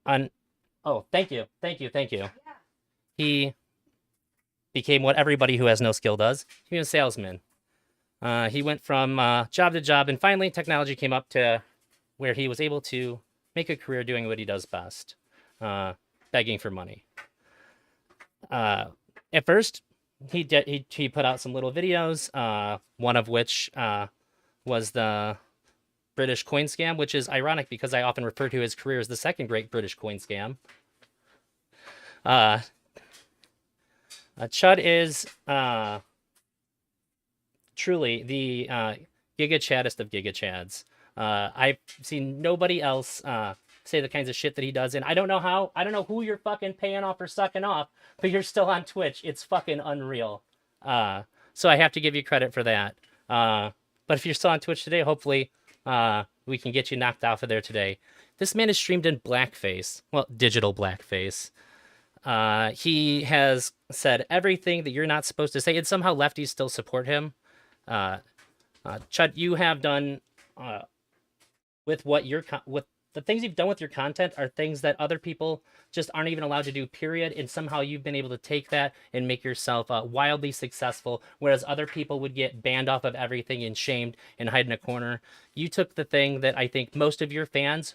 on. Oh, thank you, thank you, thank you. He became what everybody who has no skill does. He was a salesman. He went from job to job, and finally, technology came up to where he was able to make a career doing what he does best, uh, begging for money. Uh, at first, he put out some little videos, one of which was the British coin scam, which is ironic because I often refer to his career as the second great British coin scam. Uh, Chud is truly the Giga Chaddest of Giga Chads. I've seen nobody else say the kinds of shit that he does, and I don't know how. I don't know who you're fucking paying off or sucking off, but you're still on Twitch. It's fucking unreal. Uh, so I have to give you credit for that. But if you're still on Twitch today, hopefully we can get you knocked off of there today. This man is streamed in blackface. Well, digital blackface. He has said everything that you're not supposed to say, and somehow lefties still support him. Uh, Chud, you have done uh, with with the things you've done with your content are things that other people just aren't even allowed to do. Period. And somehow you've been able to take that and make yourself wildly successful, whereas other people would get banned off of everything and shamed and hide in a corner. You took the thing that I think most of your fans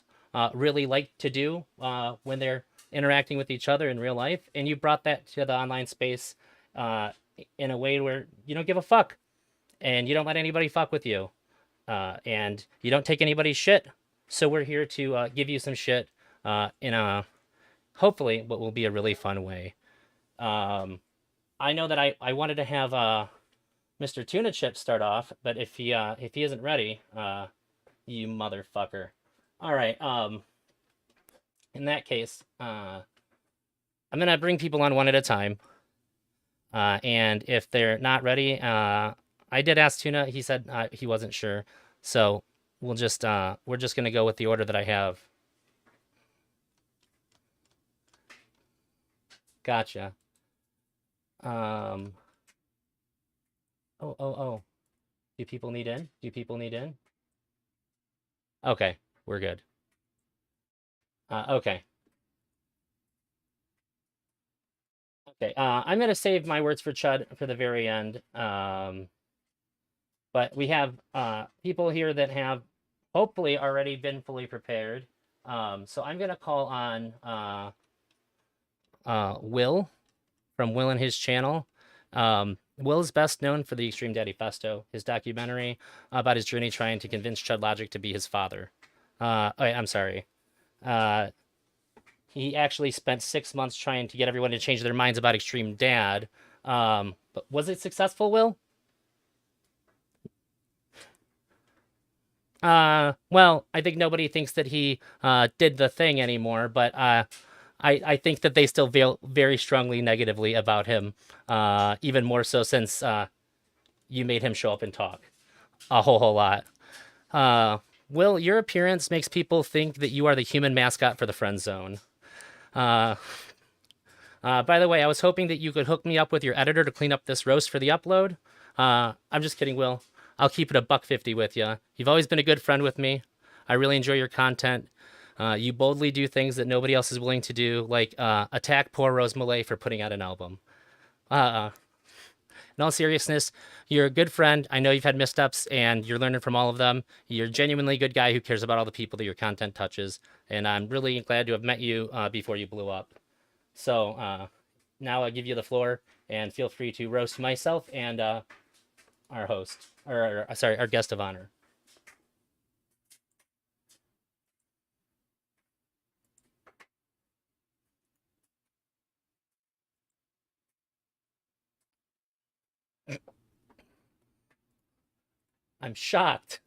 really like to do when they're interacting with each other in real life, and you brought that to the online space uh, in a way where you don't give a fuck and you don't let anybody fuck with you, and you don't take anybody's shit. So we're here to give you some shit in a hopefully what will be a really fun way. Um, I know that I wanted to have Mr. Tuna Chip start off, but if he isn't ready, you motherfucker. All right. In that case, I'm gonna bring people on one at a time, and if they're not ready, I did ask Tuna. He said he wasn't sure, so we're just gonna go with the order that I have. Gotcha. Um. Oh. Do people need in? Do people need in? Okay, we're good. Okay. Okay. I'm gonna save my words for Chud for the very end. But we have people here that have hopefully already been fully prepared. So I'm gonna call on Will from Will and his channel. Will is best known for the Extreme Daddy Festo, his documentary about his journey trying to convince Chud Logic to be his father. I'm sorry. Uh, he actually spent 6 months trying to get everyone to change their minds about Extreme Dad. But was it successful, Will? Well, I think nobody thinks that he did the thing anymore, but I think that they still feel very strongly negatively about him, even more so since you made him show up and talk a whole lot. Uh, Will, your appearance makes people think that you are the human mascot for the friend zone. Uh, by the way, I was hoping that you could hook me up with your editor to clean up this roast for the upload. I'm just kidding, Will. I'll keep it a buck 50 with you. You've always been a good friend with me. I really enjoy your content. You boldly do things that nobody else is willing to do, like attack poor Rose Malay for putting out an album. Uh, in all seriousness, you're a good friend. I know you've had missteps and you're learning from all of them. You're a genuinely good guy who cares about all the people that your content touches. And I'm really glad to have met you before you blew up. So now I'll give you the floor and feel free to roast myself and our host, or sorry, our guest of honor. I'm shocked.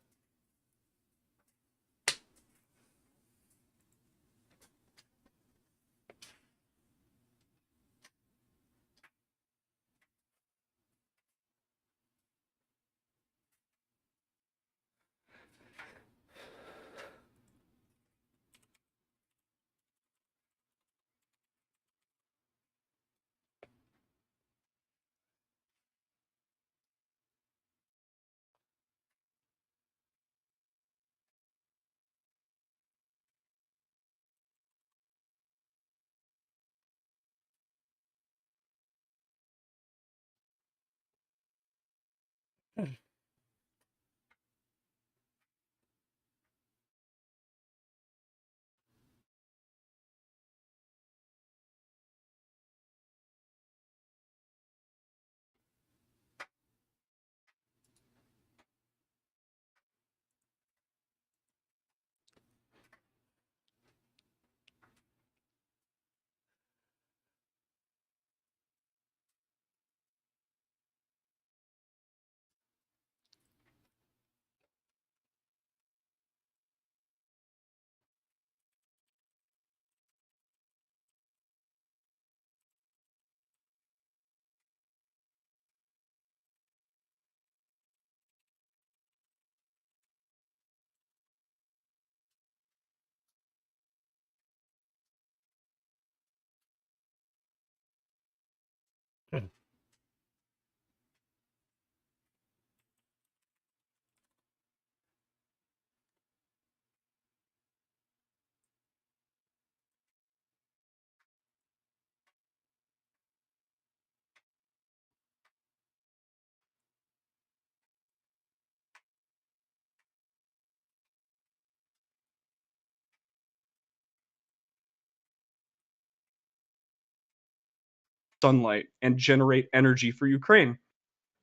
sunlight and generate energy for Ukraine.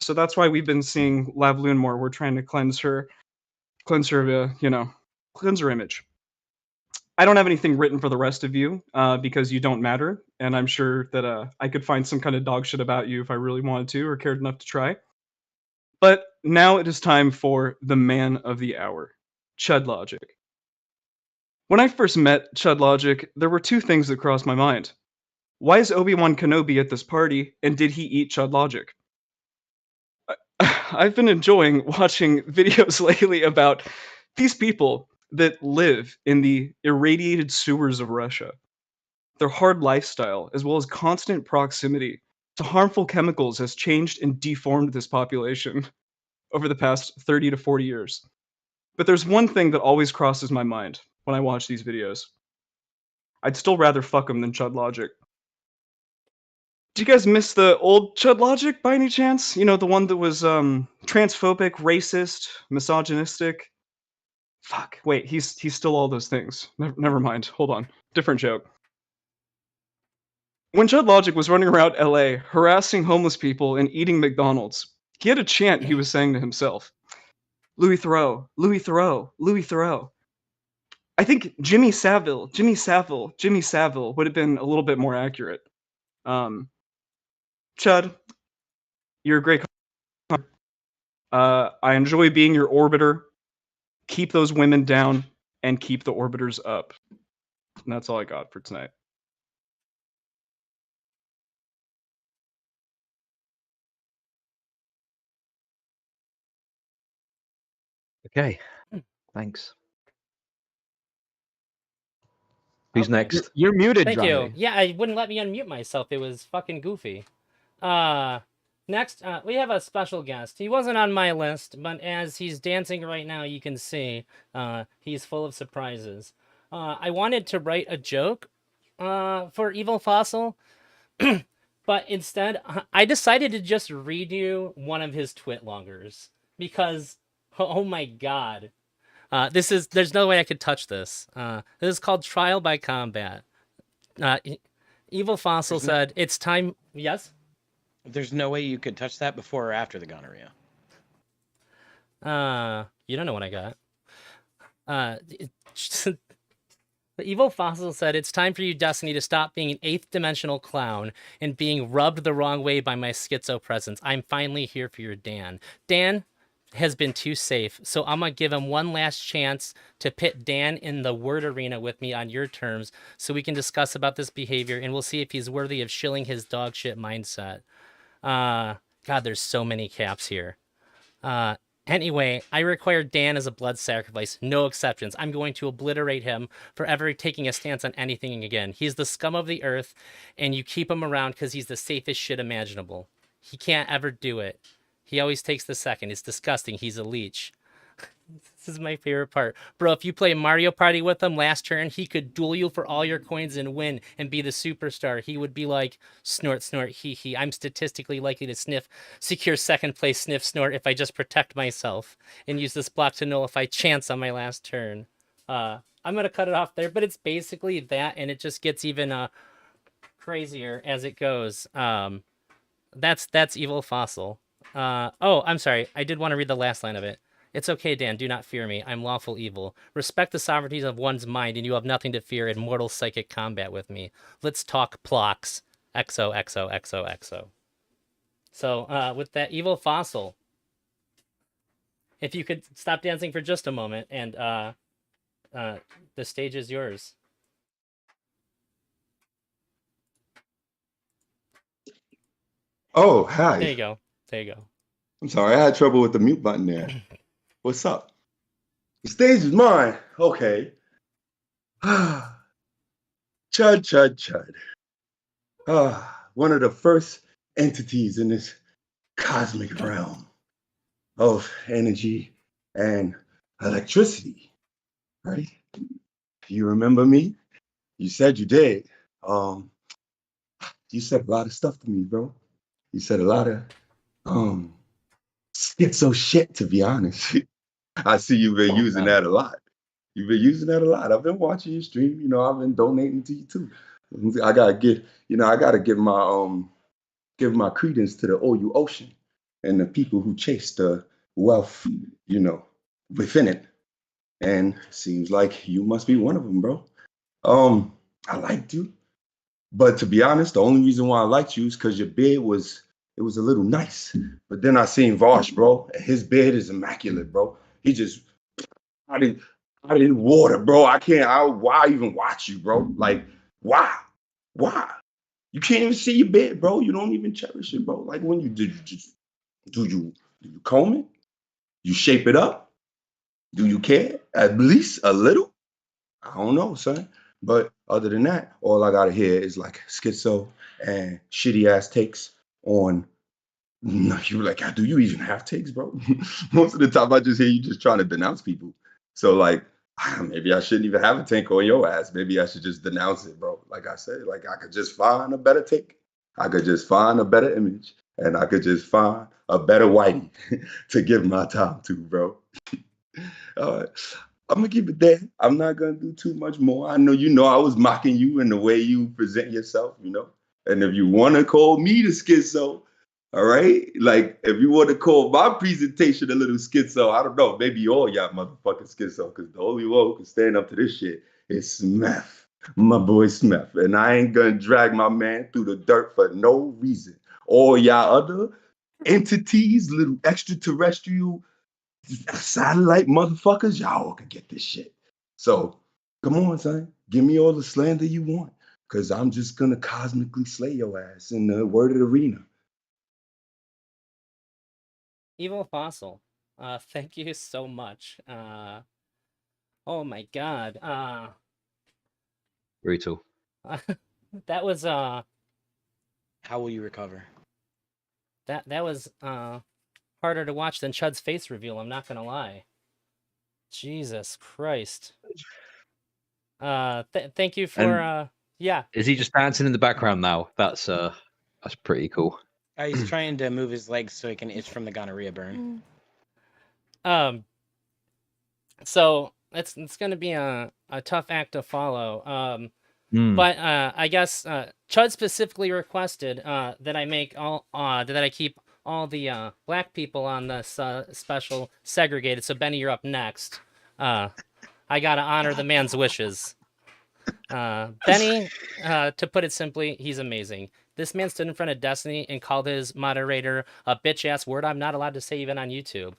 So that's why we've been seeing Lavlune more. We're trying to cleanse her, cleanse her image. I don't have anything written for the rest of you because you don't matter, and I'm sure that I could find some kind of dog shit about you if I really wanted to or cared enough to try. But now it is time for the man of the hour, Chud Logic. When I first met Chud Logic, there were two things that crossed my mind. Why is Obi-Wan Kenobi at this party, and did he eat Chud Logic? I've been enjoying watching videos lately about these people that live in the irradiated sewers of Russia. Their hard lifestyle, as well as constant proximity to harmful chemicals, has changed and deformed this population over the past 30 to 40 years. But there's one thing that always crosses my mind when I watch these videos. I'd still rather fuck him than Chud Logic. Do you guys miss the old Chud Logic by any chance? You know, the one that was transphobic, racist, misogynistic. Fuck. Wait, he's still all those things. Never mind. Hold on. Different joke. When Chud Logic was running around LA harassing homeless people and eating McDonald's, he had a chant he was saying to himself. Louis Theroux, Louis Theroux, Louis Theroux. I think Jimmy Savile would have been a little bit more accurate. Chud, you're a great. I enjoy being your orbiter. Keep those women down and keep the orbiters up. And that's all I got for tonight. Okay. Thanks. Who's Okay. next? You're muted, Thank Johnny. you. Yeah, I wouldn't let me unmute myself. It was fucking goofy. Next, we have a special guest. He wasn't on my list, but as he's dancing right now, you can see he's full of surprises. I wanted to write a joke for Evil Fossil, but instead, I decided to just read you one of his twit-longers because, oh my god. There's no way I could touch this. This is called Trial by Combat. Evil Fossil said, it's time. Yes? There's no way you could touch that before or after the gonorrhea. You don't know what I got. The Evil Fossil said, it's time for you, Destiny, to stop being an eighth dimensional clown and being rubbed the wrong way by my schizo presence. I'm finally here for your Dan. Dan has been too safe, so I'm gonna give him one last chance to pit Dan in the word arena with me on your terms so we can discuss about this behavior and we'll see if he's worthy of shilling his dog shit mindset. God, there's so many caps here. Anyway, I require Dan as a blood sacrifice. No exceptions. I'm going to obliterate him for ever taking a stance on anything again. He's the scum of the earth, and you keep him around because he's the safest shit imaginable. He can't ever do it. He always takes the second. It's disgusting. He's a leech. This is my favorite part. Bro, if you play Mario Party with him last turn, he could duel you for all your coins and win and be the superstar. He would be like, snort, snort, hee hee. I'm statistically likely to secure second place, sniff, snort if I just protect myself and use this block to nullify chance on my last turn. I'm going to cut it off there, but it's basically that, and it just gets even crazier as it goes. That's Evil Fossil. Oh, I'm sorry. I did want to read the last line of it. It's okay, Dan. Do not fear me. I'm lawful evil. Respect the sovereignties of one's mind, and you have nothing to fear in mortal psychic combat with me. Let's talk plox. XOXOXOXO. So, with that Evil Fossil, if you could stop dancing for just a moment, and the stage is yours. Oh, There you hi. go. There you go. I'm sorry, I had trouble with the mute button there. What's up? The stage is mine. Okay. Chud, Chud, Chud. One of the first entities in this cosmic realm of energy and electricity, right? You remember me? You said you did. You said a lot of stuff to me, bro. You said a lot of schizo shit, to be honest. I see you've been using that a lot. You've been using that a lot. I've been watching you stream. You know, I've been donating to you too. I gotta give my credence to the OU Ocean and the people who chase the wealth, you know, within it. And seems like you must be one of them, bro. I liked you, but to be honest, the only reason why I liked you is because your beard was a little nice. But then I seen Vosh, bro, and his beard is immaculate, bro. He just I didn't I didn't water, bro. Why even watch you, bro? Like, why? Why? You can't even see your bed, bro. You don't even cherish it, bro. Like when you do you comb it? You shape it up? Do you care? At least a little? I don't know, son. But other than that, all I gotta hear is like schizo and shitty ass takes on. No, you like, do you even have takes, bro? Most of the time, I just hear you just trying to denounce people. So like, maybe I shouldn't even have a take on your ass. Maybe I should just denounce it, bro. Like I said, like I could just find a better take. I could just find a better image, and I could just find a better whitey to give my time to, bro. All right. I'm gonna keep it there. I'm not gonna do too much more. I know I was mocking you in the way you present yourself, you know. And if you want to call me the schizo, all right, like if you want to call my presentation a little schizo, I don't know, maybe all y'all motherfucking schizo, because the only one who can stand up to this shit is Smith, my boy Smith, and I ain't gonna drag my man through the dirt for no reason. All y'all other entities, little extraterrestrial satellite motherfuckers, y'all can get this shit. So come on, son. Give me all the slander you want. Cause I'm just gonna cosmically slay your ass in the word of the arena. Evil Fossil. Thank you so much. Oh my god. Brutal. That was How will you recover? that was harder to watch than Chud's face reveal, I'm not gonna lie. Jesus Christ. Thank you for yeah. Is he just dancing in the background now? That's pretty cool. He's trying to move his legs so he can itch from the gonorrhea burn. So it's gonna be a tough act to follow. Mm. But I guess Chud specifically requested that I make that I keep all the black people on this special segregated. So Benny, you're up next. I gotta honor the man's wishes. Benny, to put it simply, he's amazing. This man stood in front of Destiny and called his moderator a bitch-ass word I'm not allowed to say even on YouTube.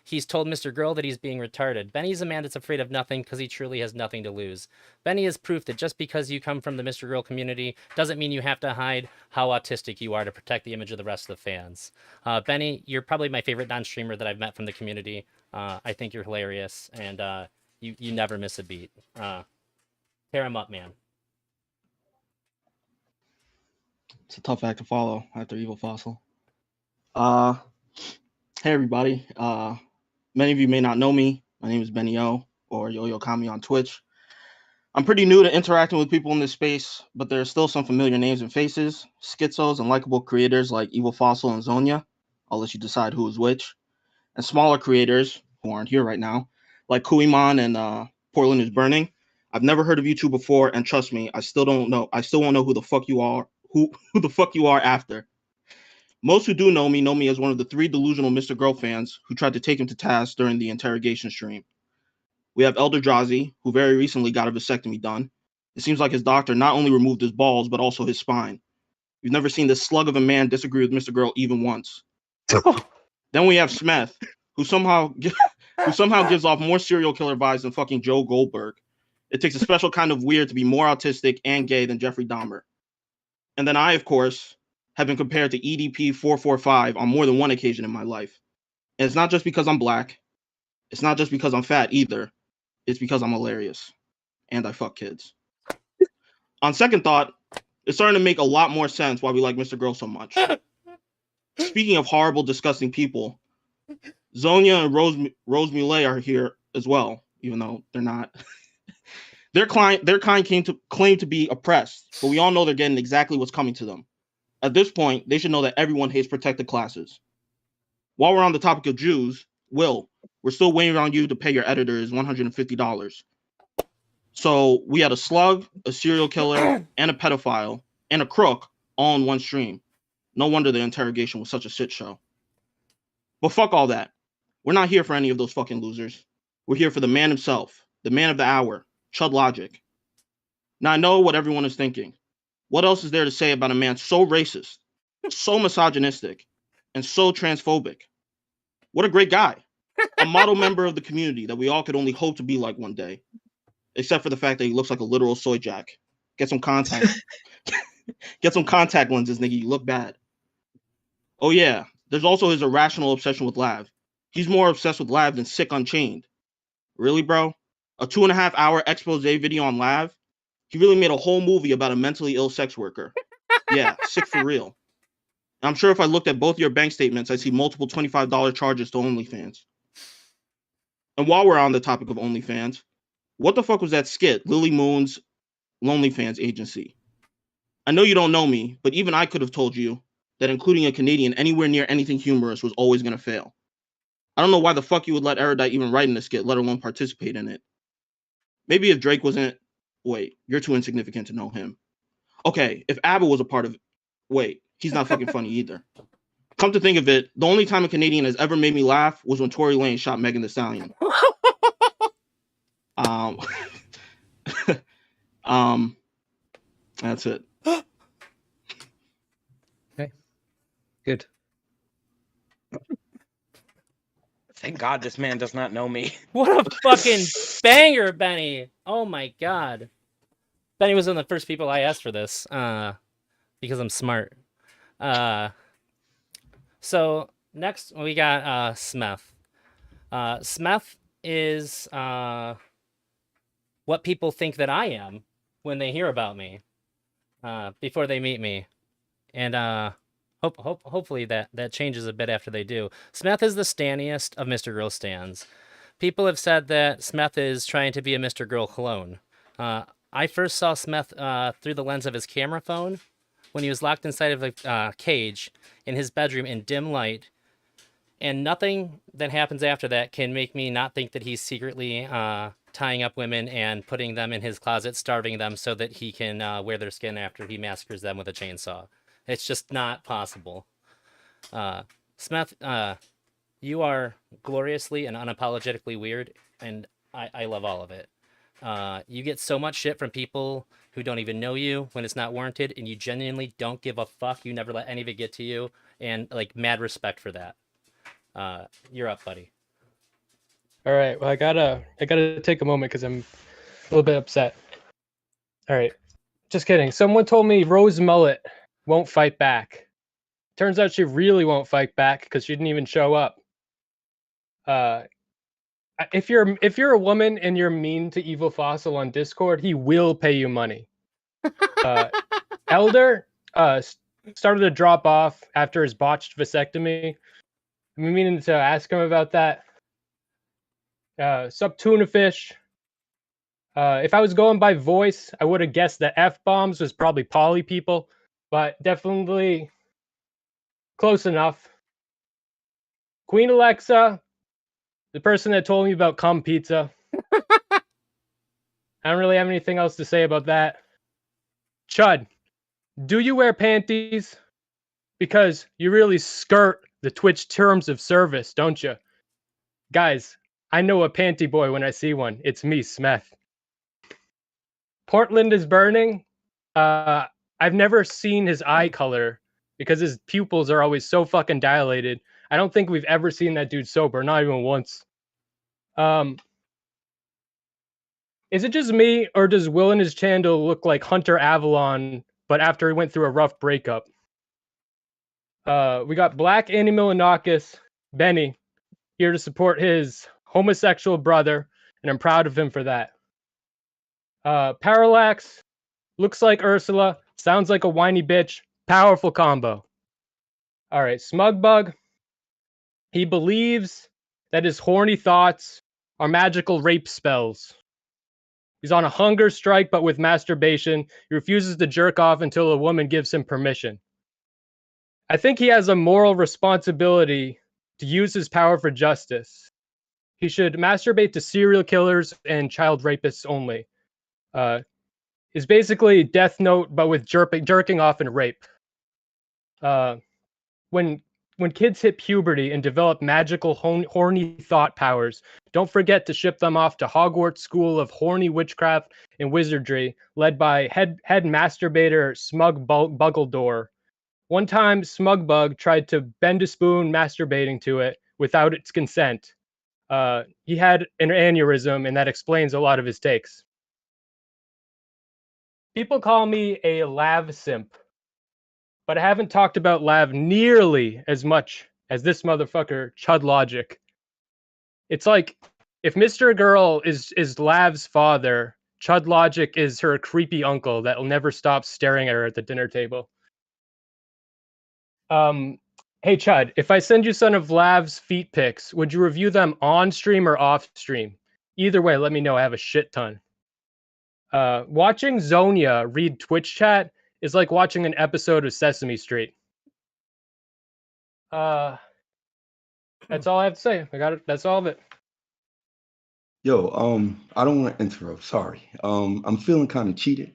He's told Mr. Girl that he's being retarded. Benny's a man that's afraid of nothing because he truly has nothing to lose. Benny is proof that just because you come from the Mr. Girl community doesn't mean you have to hide how autistic you are to protect the image of the rest of the fans. Benny, you're probably my favorite non-streamer that I've met from the community. I think you're hilarious, and you never miss a beat. Tear him up, man. It's a tough act to follow after Evil Fossil. Hey everybody. Many of you may not know me. My name is Benny O, or Yo-Yo Kami on Twitch. I'm pretty new to interacting with people in this space, but there are still some familiar names and faces, schizos and likable creators like Evil Fossil and Zonia. I'll let you decide who is which. And smaller creators, who aren't here right now, like Kuiman and Portland is Burning. I've never heard of you two before, and trust me, I still won't know who the fuck you are, who the fuck you are after. Most who do know me as one of the 3 delusional Mr. Girl fans who tried to take him to task during the interrogation stream. We have Elder Drazi, who very recently got a vasectomy done. It seems like his doctor not only removed his balls, but also his spine. We've never seen this slug of a man disagree with Mr. Girl even once. Then we have Smith, who somehow gives off more serial killer vibes than fucking Joe Goldberg. It takes a special kind of weird to be more autistic and gay than Jeffrey Dahmer. And then I, of course, have been compared to EDP 445 on more than one occasion in my life. And it's not just because I'm black. It's not just because I'm fat either. It's because I'm hilarious. And I fuck kids. On second thought, it's starting to make a lot more sense why we like Mr. Girl so much. Speaking of horrible, disgusting people, Zonia and Rose Muley are here as well, even though they're not. Their kind claim to be oppressed, but we all know they're getting exactly what's coming to them. At this point, they should know that everyone hates protected classes. While we're on the topic of Jews, Will, we're still waiting on you to pay your editors $150. So we had a slug, a serial killer, and a pedophile, and a crook all in one stream. No wonder the interrogation was such a shit show. But fuck all that. We're not here for any of those fucking losers. We're here for the man himself, the man of the hour, Chud Logic. Now I know what everyone is thinking. What else is there to say about a man so racist, so misogynistic, and so transphobic? What a great guy. A model member of the community that we all could only hope to be like one day. Except for the fact that he looks like a literal soy jack. Get some contact lenses, nigga. You look bad. Oh yeah, there's also his irrational obsession with Lav. He's more obsessed with Lav than Sick Unchained. Really, bro? A 2.5-hour expose video on Lav? He really made a whole movie about a mentally ill sex worker. Yeah, sick for real. I'm sure if I looked at both your bank statements, I'd see multiple $25 charges to OnlyFans. And while we're on the topic of OnlyFans, what the fuck was that skit, Lily Moon's LonelyFans agency? I know you don't know me, but even I could have told you that including a Canadian anywhere near anything humorous was always going to fail. I don't know why the fuck you would let Erudite even write in a skit, let alone participate in it. Maybe if Drake wasn't... Wait, you're too insignificant to know him. Okay, if ABBA was a part of... Wait, he's not fucking funny either. Come to think of it, the only time a Canadian has ever made me laugh was when Tory Lanez shot Megan Thee Stallion. That's it. Okay. Good. Thank God this man does not know me. What a fucking banger, Benny! Oh my god. Benny was one of the first people I asked for this, because I'm smart. So next we got Smeth. Smeth is what people think that I am when they hear about me, before they meet me, and hopefully that changes a bit after they do. Smeth is the stanniest of Mr. Girl stans. People have said that Smeth is trying to be a Mr. Girl clone. I first saw Smeth through the lens of his camera phone when he was locked inside of a cage in his bedroom in dim light, and nothing that happens after that can make me not think that he's secretly tying up women and putting them in his closet, starving them so that he can wear their skin after he massacres them with a chainsaw. It's just not possible. Smeth, you are gloriously and unapologetically weird, and I love all of it. You get so much shit from people who don't even know you when it's not warranted, and you genuinely don't give a fuck. You never let any of it get to you, and like mad respect for that. You're up, buddy. All right. Well, I gotta take a moment because I'm a little bit upset. All right. Just kidding. Someone told me Rose Mullet won't fight back. Turns out she really won't fight back because she didn't even show up. If you're a woman and you're mean to Evil Fossil on Discord, he will pay you money. Elder started to drop off after his botched vasectomy. I'm meaning to ask him about that. Sup tuna fish. If I was going by voice, I would have guessed that F-bombs was probably poly people, but definitely close enough. Queen Alexa, the person that told me about cum pizza. I don't really have anything else to say about that. Chud, do you wear panties? Because you really skirt the Twitch terms of service, don't you? Guys, I know a panty boy when I see one. It's me, Smeth. Portland is burning. I've never seen his eye color because his pupils are always so fucking dilated. I don't think we've ever seen that dude sober, not even once. Is it just me, or does Will and his Chandel look like Hunter Avalon, but after he went through a rough breakup? We got Black Andy Milanakis, Benny, here to support his homosexual brother, and I'm proud of him for that. Parallax, looks like Ursula, sounds like a whiny bitch, powerful combo. All right, Smugbug, he believes that his horny thoughts are magical rape spells. He's on a hunger strike, but with masturbation. He refuses to jerk off until a woman gives him permission. I think he has a moral responsibility to use his power for justice. He should masturbate to serial killers and child rapists only. It's basically Death Note, but with jerking off and rape. When kids hit puberty and develop magical horny thought powers, don't forget to ship them off to Hogwarts School of Horny Witchcraft and Wizardry, led by head masturbator Smug Buggledore. One time, Smugbug tried to bend a spoon masturbating to it without its consent. He had an aneurysm, and that explains a lot of his takes. People call me a lav simp, but I haven't talked about lav nearly as much as this motherfucker, Chud Logic. It's like if Mr. Girl is Lav's father, Chud Logic is her creepy uncle that'll never stop staring at her at the dinner table. Hey Chud, if I send you some of Lav's feet pics, would you review them on stream or off stream? Either way, let me know. I have a shit ton. Watching Zonia read Twitch chat is like watching an episode of Sesame Street. That's all I have to say. I got it. That's all of it. Yo, I don't want to interrupt. Sorry. I'm feeling kind of cheated.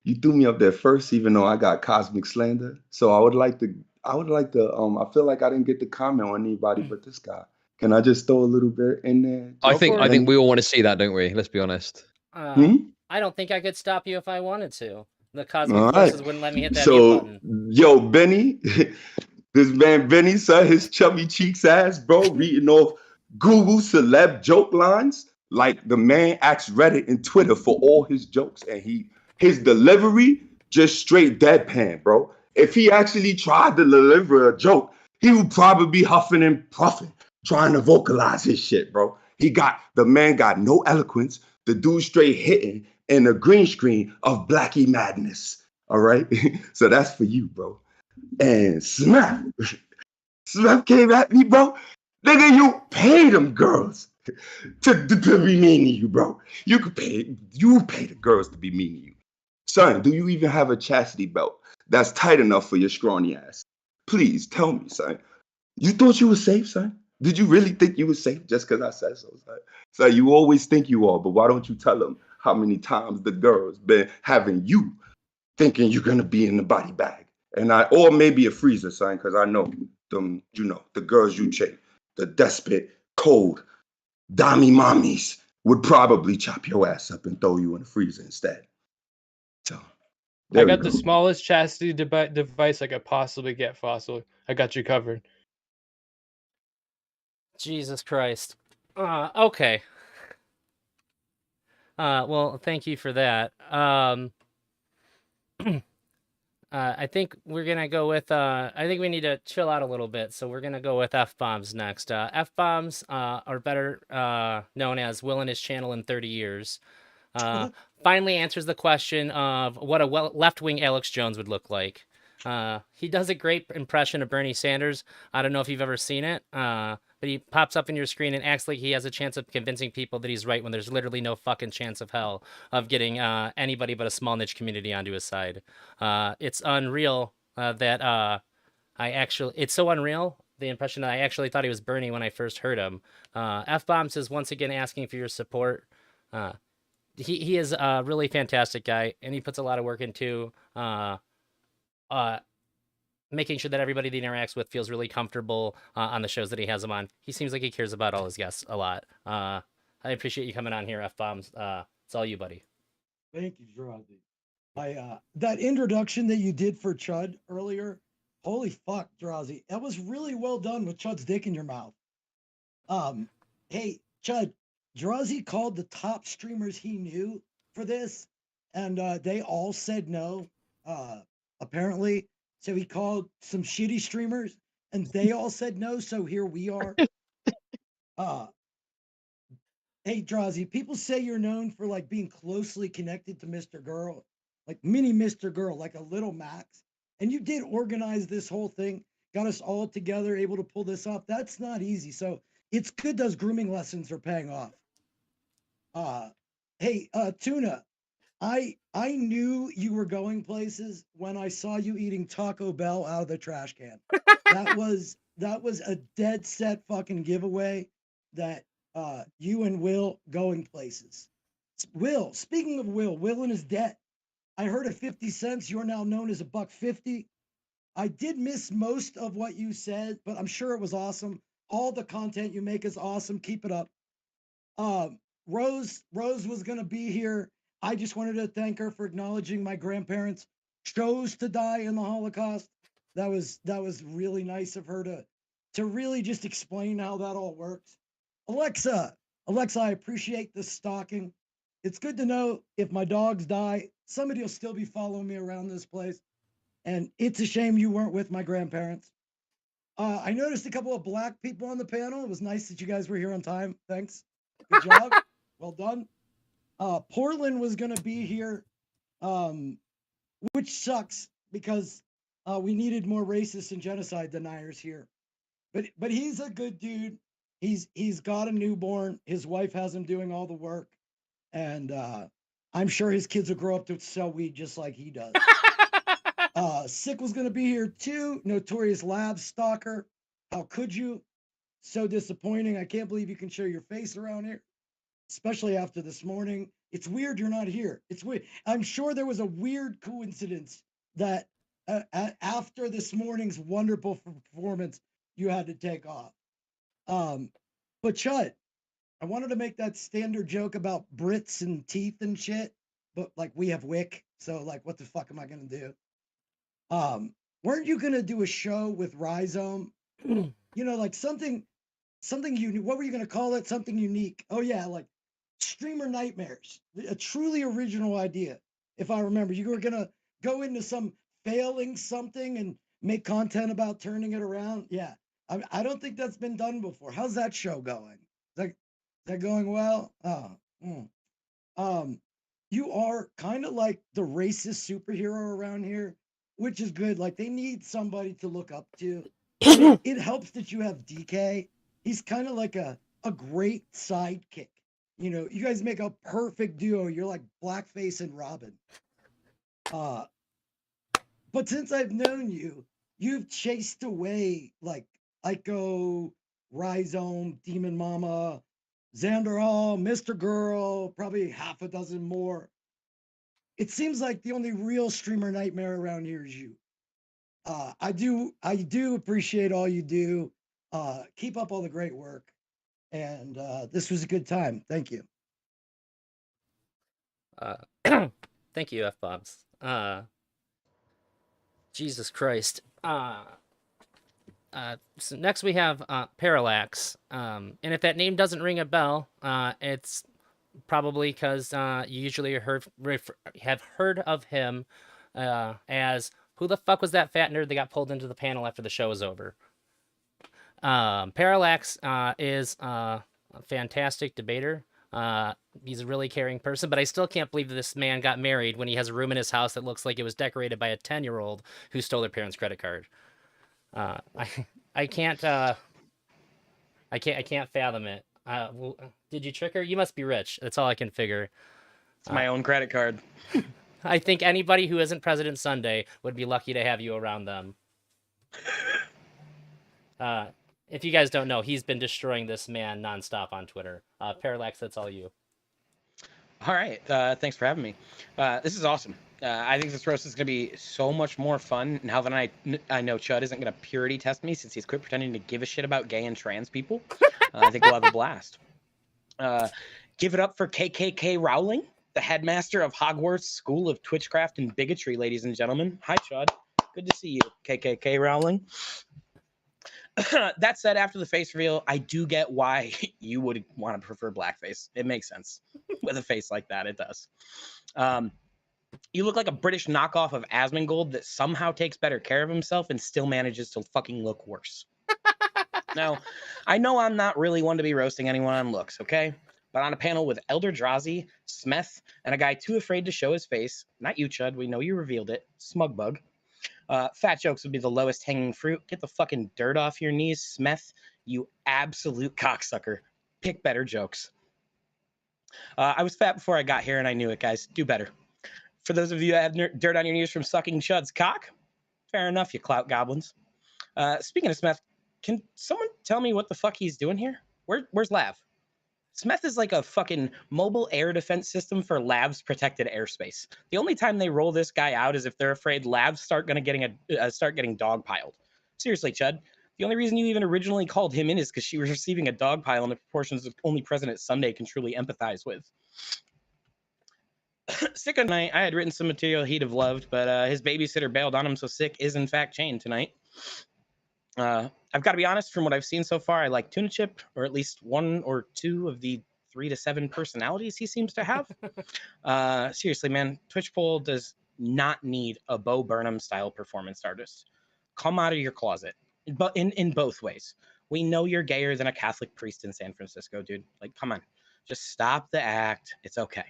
You threw me up there first, even though I got cosmic slander. So I would like to. I feel like I didn't get to comment on anybody but this guy. Can I just throw a little bit in there? I for it. think we all want to see that, don't we? Let's be honest. I don't think I could stop you if I wanted to. The cosmic All forces right. wouldn't let me hit that mute So, button. yo, Benny, this man Benny, son, his chubby cheeks ass, bro, reading off Google celeb joke lines like the man asks Reddit and Twitter for all his jokes, and his delivery just straight deadpan, bro. If he actually tried to deliver a joke, he would probably be huffing and puffing, trying to vocalize his shit, bro. The man got no eloquence. The dude straight hitting in a green screen of Blackie madness. All right. So that's for you, bro. And Smith came at me, bro. Nigga, you pay them girls to be mean to you, bro. You pay the girls to be mean to you. Son, do you even have a chastity belt that's tight enough for your scrawny ass? Please tell me, son. You thought you were safe, son? Did you really think you were safe just because I said so, son? So you always think you are, but why don't you tell them how many times the girls been having you thinking you're gonna be in the body bag? Or maybe a freezer, son, because I know them, the girls you chase, the desperate, cold, dummy mommies would probably chop your ass up and throw you in the freezer instead. So I got the smallest chastity device I could possibly get, Fossil. I got you covered. Jesus Christ. Okay. Well, thank you for that. I think we're gonna go with. I think we need to chill out a little bit, so we're gonna go with F-bombs next. F-bombs are better known as Will and his channel in 30 years. Finally answers the question of what a left-wing Alex Jones would look like. He does a great impression of Bernie Sanders. I don't know if you've ever seen it, but he pops up in your screen and acts like he has a chance of convincing people that he's right when there's literally no fucking chance of hell of getting anybody but a small niche community onto his side. It's unreal that it's so unreal, the impression that I actually thought he was Bernie when I first heard him. F-Bombs is once again asking for your support. He is a really fantastic guy, and he puts a lot of work into making sure that everybody that he interacts with feels really comfortable on the shows that he has them on. He seems like he cares about all his guests a lot. I appreciate you coming on here, F-Bombs. It's all you, buddy. Thank you, Drazi. That introduction that you did for Chud earlier, holy fuck, Drazi. That was really well done with Chud's dick in your mouth. Hey, Chud, Drazi called the top streamers he knew for this, and they all said no, apparently. So he called some shitty streamers, and they all said no, so here we are. Hey, Drazi, people say you're known for like being closely connected to Mr. Girl, like mini Mr. Girl, like a little Max. And you did organize this whole thing, got us all together, able to pull this off. That's not easy. So it's good those grooming lessons are paying off. Hey, Tuna, I knew you were going places when I saw you eating Taco Bell out of the trash can. That was a dead set fucking giveaway that you and Will going places. Will, speaking of Will and his debt. I heard at 50 cents you're now known as $1.50. I did miss most of what you said, but I'm sure it was awesome. All the content you make is awesome. Keep it up. Rose was gonna be here. I just wanted to thank her for acknowledging my grandparents chose to die in the Holocaust. That was really nice of her to really just explain how that all works. Alexa, I appreciate the stalking. It's good to know if my dogs die, somebody will still be following me around this place. And it's a shame you weren't with my grandparents. I noticed a couple of black people on the panel. It was nice that you guys were here on time. Thanks. Good job. Well done. Portland was going to be here, which sucks because we needed more racist and genocide deniers here. But he's a good dude. He's got a newborn. His wife has him doing all the work, and I'm sure his kids will grow up to sell weed just like he does. Sick was gonna be here too. Notorious Labs stalker. How could you? So disappointing. I can't believe you can show your face around here, especially after this morning. It's weird you're not here. It's weird. I'm sure there was a weird coincidence that after this morning's wonderful performance, you had to take off. But Chud, I wanted to make that standard joke about Brits and teeth and shit, but like we have Wick, so like what the fuck am I gonna do? Weren't you gonna do a show with Rhizome? You know, like something unique. What were you gonna call it? Something unique. Oh yeah, like Streamer Nightmares. A truly original idea. If I remember, you were gonna go into some failing something and make content about turning it around. Yeah. I don't think that's been done before. How's that show going? Is that going well? You are kind of like the racist superhero around here, which is good. Like they need somebody to look up to. It helps that you have DK. He's kind of like a great sidekick. You know, you guys make a perfect duo. You're like Blackface and Robin. But since I've known you, you've chased away like Ico, Rhizome, Demon Mama, Xander Hall, Mr. Girl, probably half a dozen more. It seems like the only real streamer nightmare around here is you. I do appreciate all you do. Keep up all the great work. And this was a good time. Thank you. Thank you, F-Bombs. Jesus Christ. So next we have Parallax. And if that name doesn't ring a bell, it's probably because you usually have heard of him as who the fuck was that fat nerd that got pulled into the panel after the show was over? Parallax is a fantastic debater. He's a really caring person, but I still can't believe that this man got married when he has a room in his house that looks like it was decorated by a 10-year-old who stole their parents' credit card. I can't I can't fathom it. Did you trick her? You must be rich. That's all I can figure. It's my own credit card. I think anybody who isn't President Sunday would be lucky to have you around them. If you guys don't know, he's been destroying this man nonstop on Twitter. Parallax, that's all you. All right. Thanks for having me. This is awesome. I think this roast is going to be so much more fun now that I know Chud isn't going to purity test me since he's quit pretending to give a shit about gay and trans people. I think we'll have a blast. Give it up for KKK Rowling, the headmaster of Hogwarts School of Twitchcraft and Bigotry, ladies and gentlemen. Hi, Chud. Good to see you, KKK Rowling. That said, after the face reveal, I do get why you would want to prefer blackface. It makes sense. With a face like that, it does. You look like a British knockoff of Asmongold that somehow takes better care of himself and still manages to fucking look worse. Now, I know I'm not really one to be roasting anyone on looks, okay? But on a panel with Eldrazi, Smeth, and a guy too afraid to show his face, not you, Chud, we know you revealed it, Smugbug, fat jokes would be the lowest hanging fruit. Get the fucking dirt off your knees, Smith, you absolute cocksucker. Pick better jokes. I was fat before I got here, and I knew it, guys. Do better. For those of you that have dirt on your knees from sucking Chud's cock, fair enough, you clout goblins. Speaking of Smith, can someone tell me what the fuck he's doing here? Where's Lav? Smith is like a fucking mobile air defense system for Lav's protected airspace. The only time they roll this guy out is if they're afraid Lavs start getting dogpiled. Seriously, Chud, the only reason you even originally called him in is because she was receiving a dogpile in the proportions that only President Sunday can truly empathize with. Sick of night, I had written some material he'd have loved, but his babysitter bailed on him, so Sick is in fact chained tonight. I've got to be honest, from what I've seen so far, I like Tuna Chip, or at least one or two of the 3 to 7 personalities he seems to have. Seriously, man, Twitch Poll does not need a Bo Burnham style performance artist. Come out of your closet, but in both ways. We know you're gayer than a Catholic priest in San Francisco, dude. Like, come on, just stop the act. It's okay.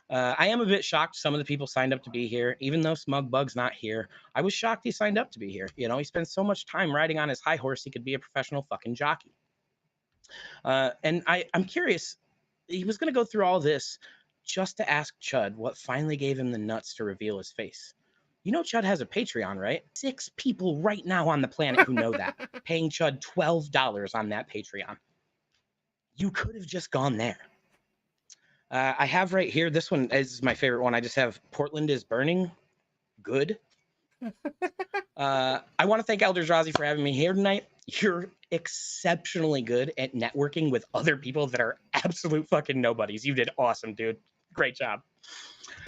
I am a bit shocked some of the people signed up to be here, even though Smugbug's not here. I was shocked he signed up to be here. You know, he spends so much time riding on his high horse, he could be a professional fucking jockey. And I'm curious, he was going to go through all this just to ask Chud what finally gave him the nuts to reveal his face. You know Chud has a Patreon, right? 6 people right now on the planet who know that, paying Chud $12 on that Patreon. You could have just gone there. I have right here, this one is my favorite one. I just have Portland is burning. Good. I want to thank Eldrazi for having me here tonight. You're exceptionally good at networking with other people that are absolute fucking nobodies. You did awesome, dude. Great job.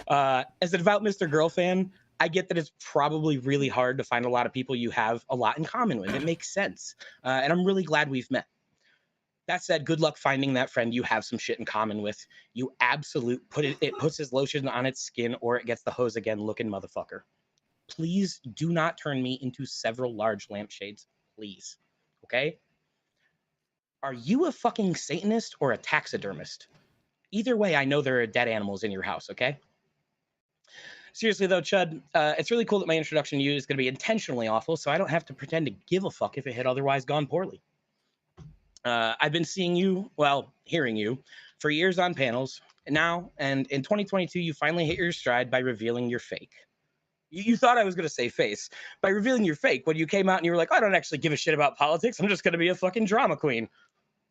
As a devout Mr. Girl fan, I get that it's probably really hard to find a lot of people you have a lot in common with. It makes sense. And I'm really glad we've met. That said, good luck finding that friend you have some shit in common with. You absolute it puts his lotion on its skin or it gets the hose again looking motherfucker. Please do not turn me into several large lampshades, please. Okay? Are you a fucking Satanist or a taxidermist? Either way, I know there are dead animals in your house, okay? Seriously though, Chud, it's really cool that my introduction to you is going to be intentionally awful, so I don't have to pretend to give a fuck if it had otherwise gone poorly. I've been seeing you, well, hearing you, for years on panels. Now, and in 2022, you finally hit your stride by revealing your fake. You thought I was going to say face. By revealing your fake, when you came out and you were like, I don't actually give a shit about politics. I'm just going to be a fucking drama queen.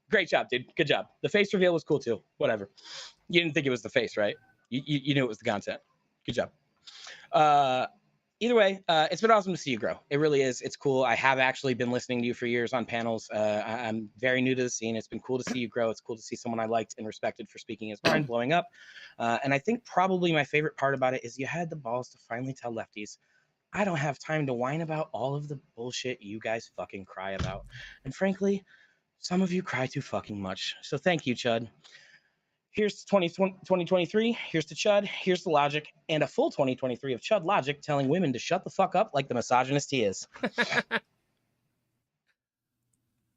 Great job, dude. Good job. The face reveal was cool, too. Whatever. You didn't think it was the face, right? You knew it was the content. Good job. Either way, it's been awesome to see you grow. It really is. It's cool. I have actually been listening to you for years on panels. I'm very new to the scene. It's been cool to see you grow. It's cool to see someone I liked and respected for speaking his mind blowing up. And I think probably my favorite part about it is you had the balls to finally tell lefties, I don't have time to whine about all of the bullshit you guys fucking cry about. And frankly, some of you cry too fucking much. So thank you, Chud. Here's 2023, here's to Chud, here's the logic, and a full 2023 of Chud logic telling women to shut the fuck up like the misogynist he is.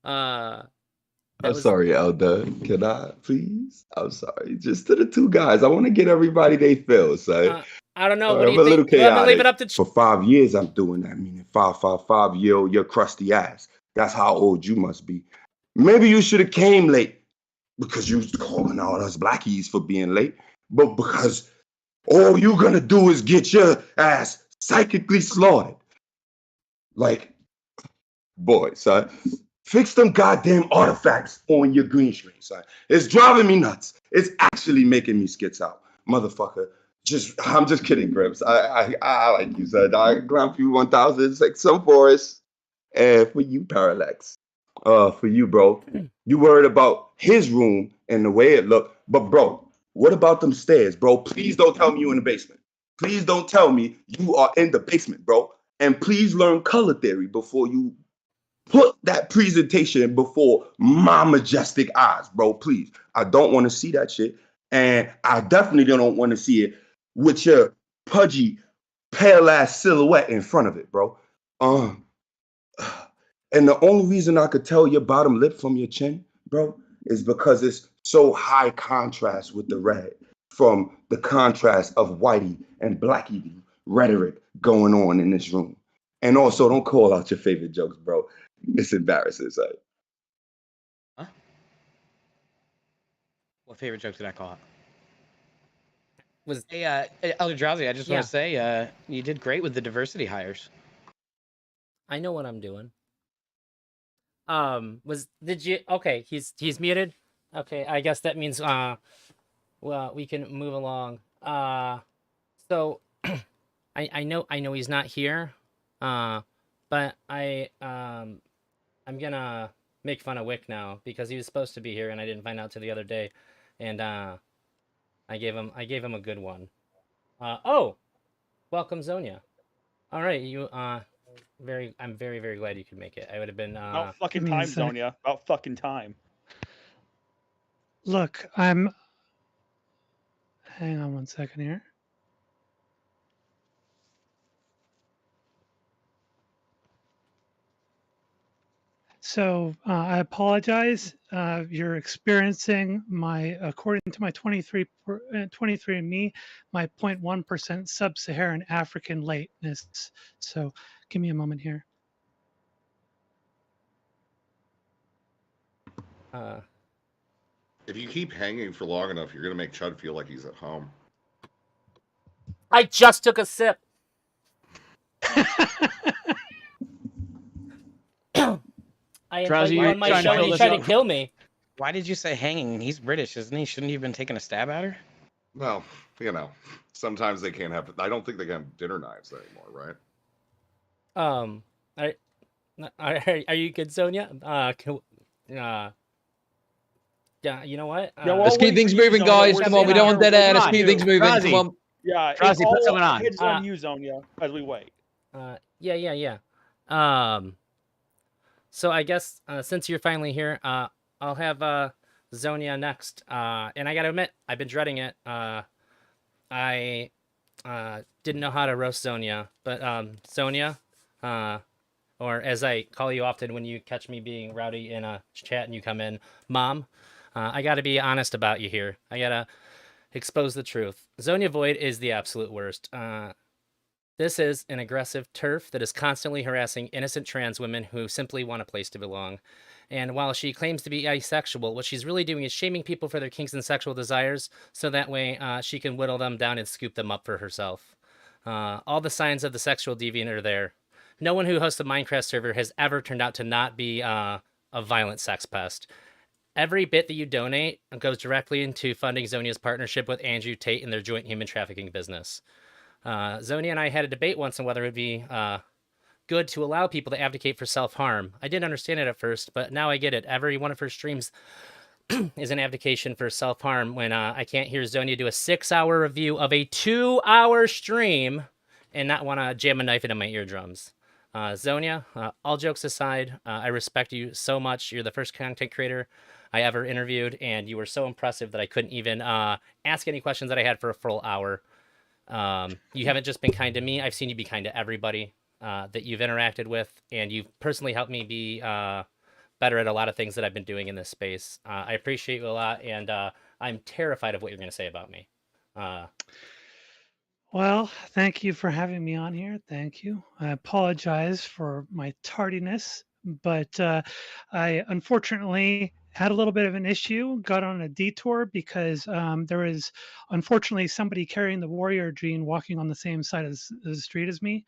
I'm sorry, Elder. Can I, please? I'm sorry. Just to the 2 guys. I want to get everybody they feel, son. I don't know. Sorry, What do I'm you a think? little Well, I'm gonna leave chaotic. it up to For 5 years, I'm doing that. Meaning 5, 5, 5, your crusty ass. That's how old you must be. Maybe you should have came late because you was calling out us blackies for being late, but because all you gonna do is get your ass psychically slaughtered. Like, boy, son, fix them goddamn artifacts on your green screen, son. It's driving me nuts. It's actually making me skits out, motherfucker. I'm just kidding, Grips. I like you, son. I Ground Pew 1000, like some forest. And for you, Parallax. For you, bro. You worried about his room and the way it looked. But bro, what about them stairs, bro? Please don't tell me you in the basement. Please don't tell me you are in the basement, bro. And please learn color theory before you put that presentation before my majestic eyes, bro. Please. I don't want to see that shit. And I definitely don't want to see it with your pudgy, pale ass silhouette in front of it, bro. Um, and the only reason I could tell your bottom lip from your chin, bro, is because it's so high contrast with the red from the contrast of whitey and blacky rhetoric going on in this room. And also, don't call out your favorite jokes, bro. It's embarrassing, son. Huh? What favorite joke did I call out? Was Hey, Elder Drowsy, I just Yeah. want to say you did great with the diversity hires. I know what I'm doing. Did you okay, he's muted? Okay, I guess that means well, we can move along. So I know he's not here. But I'm gonna make fun of Wick now because he was supposed to be here and I didn't find out till the other day. And I gave him a good one. Oh, welcome Zonia. All right, I'm very, very glad you could make it. I would have been About fucking give me a time, sec. Zonia. About fucking time. Look, hang on one second here. So I apologize. You're experiencing according to my 23andMe, my 0.1% sub-Saharan African lateness. So give me a moment here. If you keep hanging for long enough, you're gonna make Chud feel like he's at home. I just took a sip. I invite you on my show and you try to kill me. Why did you say hanging? He's British, isn't he? Shouldn't he have been taking a stab at her? Well, you know, sometimes they can't have. I don't think they can have dinner knives anymore, right? Are you good, Sonia? Yeah, you know what? Let's keep things moving, guys. Come on, we don't want dead air. Let's keep things moving. Come on. Yeah, Drowsy, put something on. Heads on you, Zonia, as we wait. Yeah. So I guess since you're finally here, I'll have Zonia next. And I gotta admit, I've been dreading it. I didn't know how to roast Zonia, but Zonia, or as I call you often when you catch me being rowdy in a chat and you come in, Mom, I gotta be honest about you here. I gotta expose the truth. Zonia Void is the absolute worst. This is an aggressive TERF that is constantly harassing innocent trans women who simply want a place to belong. And while she claims to be asexual, what she's really doing is shaming people for their kinks and sexual desires, so that way she can whittle them down and scoop them up for herself. All the signs of the sexual deviant are there. No one who hosts a Minecraft server has ever turned out to not be a violent sex pest. Every bit that you donate goes directly into funding Zonia's partnership with Andrew Tate in their joint human trafficking business. Zonia and I had a debate once on whether it would be good to allow people to advocate for self-harm. I didn't understand it at first, but now I get it. Every one of her streams is an abdication for self-harm when I can't hear Zonia do a 6-hour review of a 2-hour stream and not want to jam a knife into my eardrums. Zonia, all jokes aside, I respect you so much. You're the first content creator I ever interviewed, and you were so impressive that I couldn't even ask any questions that I had for a full hour. You haven't just been kind to me. I've seen you be kind to everybody that you've interacted with, and you've personally helped me be better at a lot of things that I've been doing in this space. I appreciate you a lot, and I'm terrified of what you're going to say about me. Well, thank you for having me on here. Thank you. I apologize for my tardiness. but I unfortunately had a little bit of an issue, got on a detour because there was unfortunately somebody carrying the warrior gene walking on the same side of the street as me.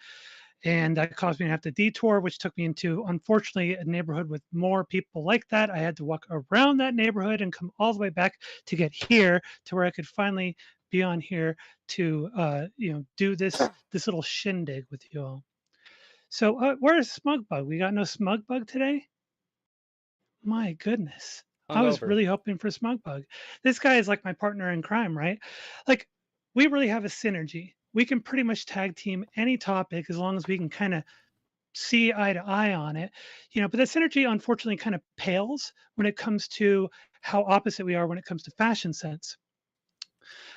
And that caused me to have to detour, which took me into, unfortunately, a neighborhood with more people like that. I had to walk around that neighborhood and come all the way back to get here to where I could finally be on here to, do this little shindig with you all. So where's Smugbug? We got no Smugbug today? My goodness. I was Hungover. really hoping for Smugbug. This guy is like my partner in crime, right? Like, we really have a synergy. We can pretty much tag team any topic as long as we can kind of see eye to eye on it, but the synergy unfortunately kind of pales when it comes to how opposite we are when it comes to fashion sense.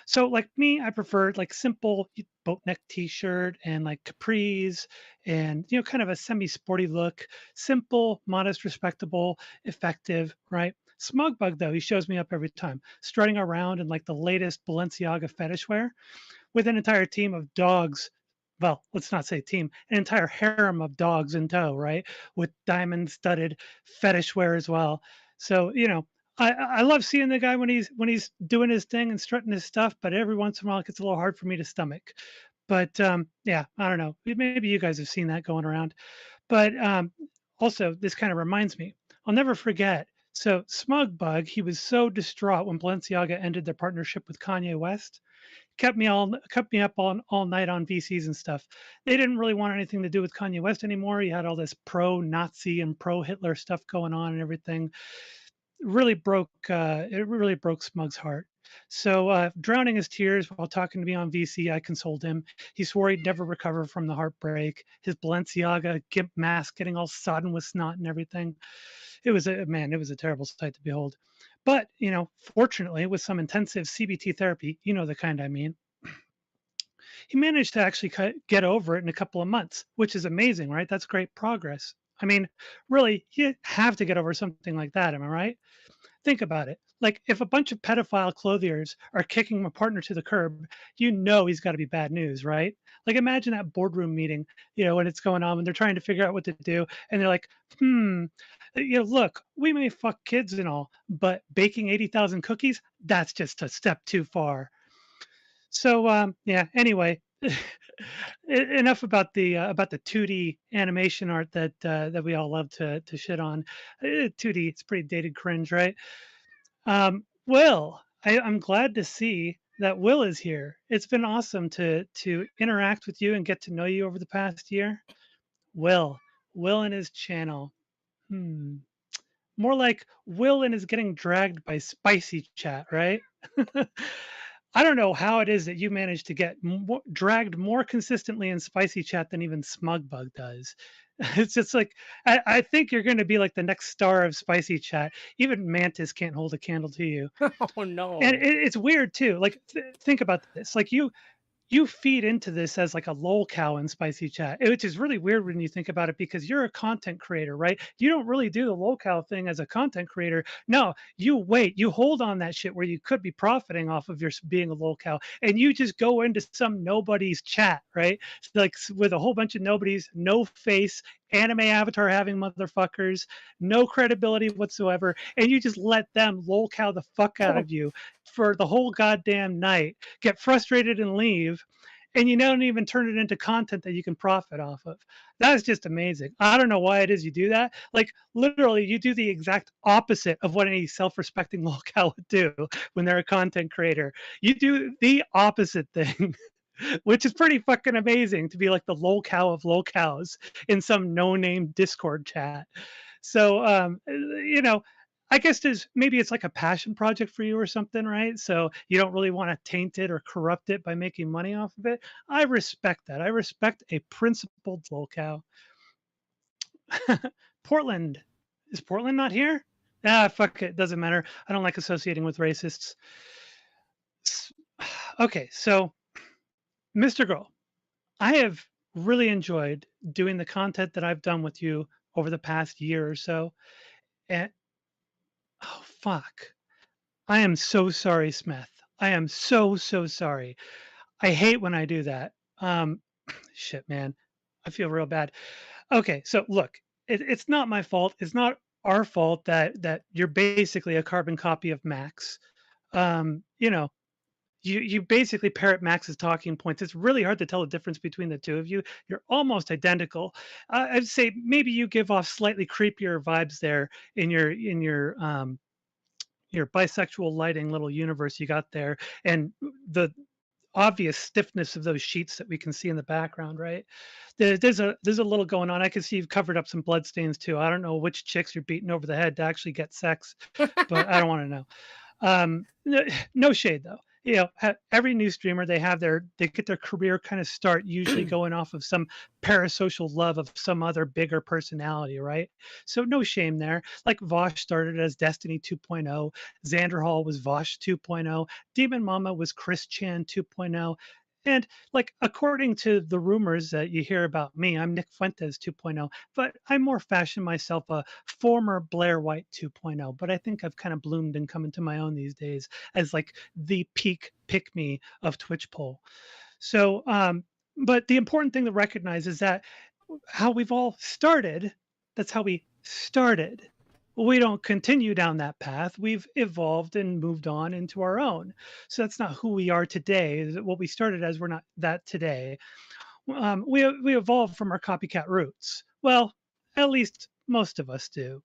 So like me, I prefer like simple boat neck t-shirt and like capris and kind of a semi-sporty look, simple, modest, respectable, effective, right? Smugbug though, he shows me up every time, strutting around in like the latest Balenciaga fetish wear with an entire team of dogs. Well, let's not say team, an entire harem of dogs in tow, right? With diamond studded fetish wear as well. So, I love seeing the guy when he's doing his thing and strutting his stuff, but every once in a while it gets a little hard for me to stomach. But yeah, I don't know. Maybe you guys have seen that going around. But also, this kind of reminds me, I'll never forget. So, Smugbug, he was so distraught when Balenciaga ended their partnership with Kanye West, kept me up all night on VCs and stuff. They didn't really want anything to do with Kanye West anymore. He had all this pro-Nazi and pro-Hitler stuff going on and everything. It really broke Smug's heart. So, drowning his tears while talking to me on VC, I consoled him. He swore he'd never recover from the heartbreak. His Balenciaga gimp mask getting all sodden with snot and everything. It was a terrible sight to behold. But, fortunately, with some intensive CBT therapy, the kind I mean, he managed to actually get over it in a couple of months, which is amazing, right? That's great progress. I mean, really, you have to get over something like that. Am I right? Think about it. Like, if a bunch of pedophile clothiers are kicking my partner to the curb, he's got to be bad news, right? Like, imagine that boardroom meeting, when it's going on and they're trying to figure out what to do. And they're like, look, we may fuck kids and all, but baking 80,000 cookies, that's just a step too far. So, yeah, anyway. Enough about the 2D animation art that we all love to shit on. 2D, it's pretty dated cringe, right? Will, I'm glad to see that Will is here. It's been awesome to interact with you and get to know you over the past year. Will and his channel. More like Will and is getting dragged by spicy chat, right? I don't know how it is that you manage to get dragged more consistently in spicy chat than even Smugbug does. It's just like I think you're going to be like the next star of spicy chat. Even Mantis can't hold a candle to you. Oh no. And it's weird too. Like think about this. Like you feed into this as like a lol cow in spicy chat, which is really weird when you think about it because you're a content creator, right? You don't really do the lol cow thing as a content creator. No, you hold on that shit where you could be profiting off of your being a lol cow, and you just go into some nobody's chat, right? Like with a whole bunch of nobodies, no face, anime avatar having motherfuckers, no credibility whatsoever, and you just let them lol cow the fuck out of you for the whole goddamn night, get frustrated and leave, and you don't even turn it into content that you can profit off of. That is just amazing. I don't know why it is you do that. Like literally, you do the exact opposite of what any self-respecting locale would do when they're a content creator. You do the opposite thing. Which is pretty fucking amazing to be like the lolcow of lolcows in some no-name Discord chat. So, I guess maybe it's like a passion project for you or something, right? So you don't really want to taint it or corrupt it by making money off of it. I respect that. I respect a principled lolcow. Portland. Is Portland not here? Ah, fuck it. Doesn't matter. I don't like associating with racists. Okay, so Mr. Girl, I have really enjoyed doing the content that I've done with you over the past year or so. And oh fuck. I am so sorry, Smith. I am so sorry. I hate when I do that. Shit, man. I feel real bad. Okay, so look, it's not my fault. It's not our fault that you're basically a carbon copy of Max. You know, you basically parrot Max's talking points. It's really hard to tell the difference between the two of you. You're almost identical. I'd say maybe you give off slightly creepier vibes there in your bisexual lighting little universe you got there, and the obvious stiffness of those sheets that we can see in the background, right? There's a little going on. I can see you've covered up some blood stains too. I don't know which chicks you're beating over the head to actually get sex, but I don't want to know. No shade though. You know, every new streamer they get their career kind of start usually going off of some parasocial love of some other bigger personality, right? So no shame there. Like Vosh started as Destiny 2.0, Xander Hall was Vosh 2.0, Demon Mama was Chris Chan 2.0. And like according to the rumors that you hear about me, I'm Nick Fuentes 2.0, but I more fashion myself a former Blair White 2.0. But I think I've kind of bloomed and come into my own these days as like the peak pick me of Twitch poll. So, but the important thing to recognize is that how we've all started, that's how we started. We don't continue down that path. We've evolved and moved on into our own. So that's not who we are today. What we started as, we're not that today. We evolved from our copycat roots. Well, at least most of us do.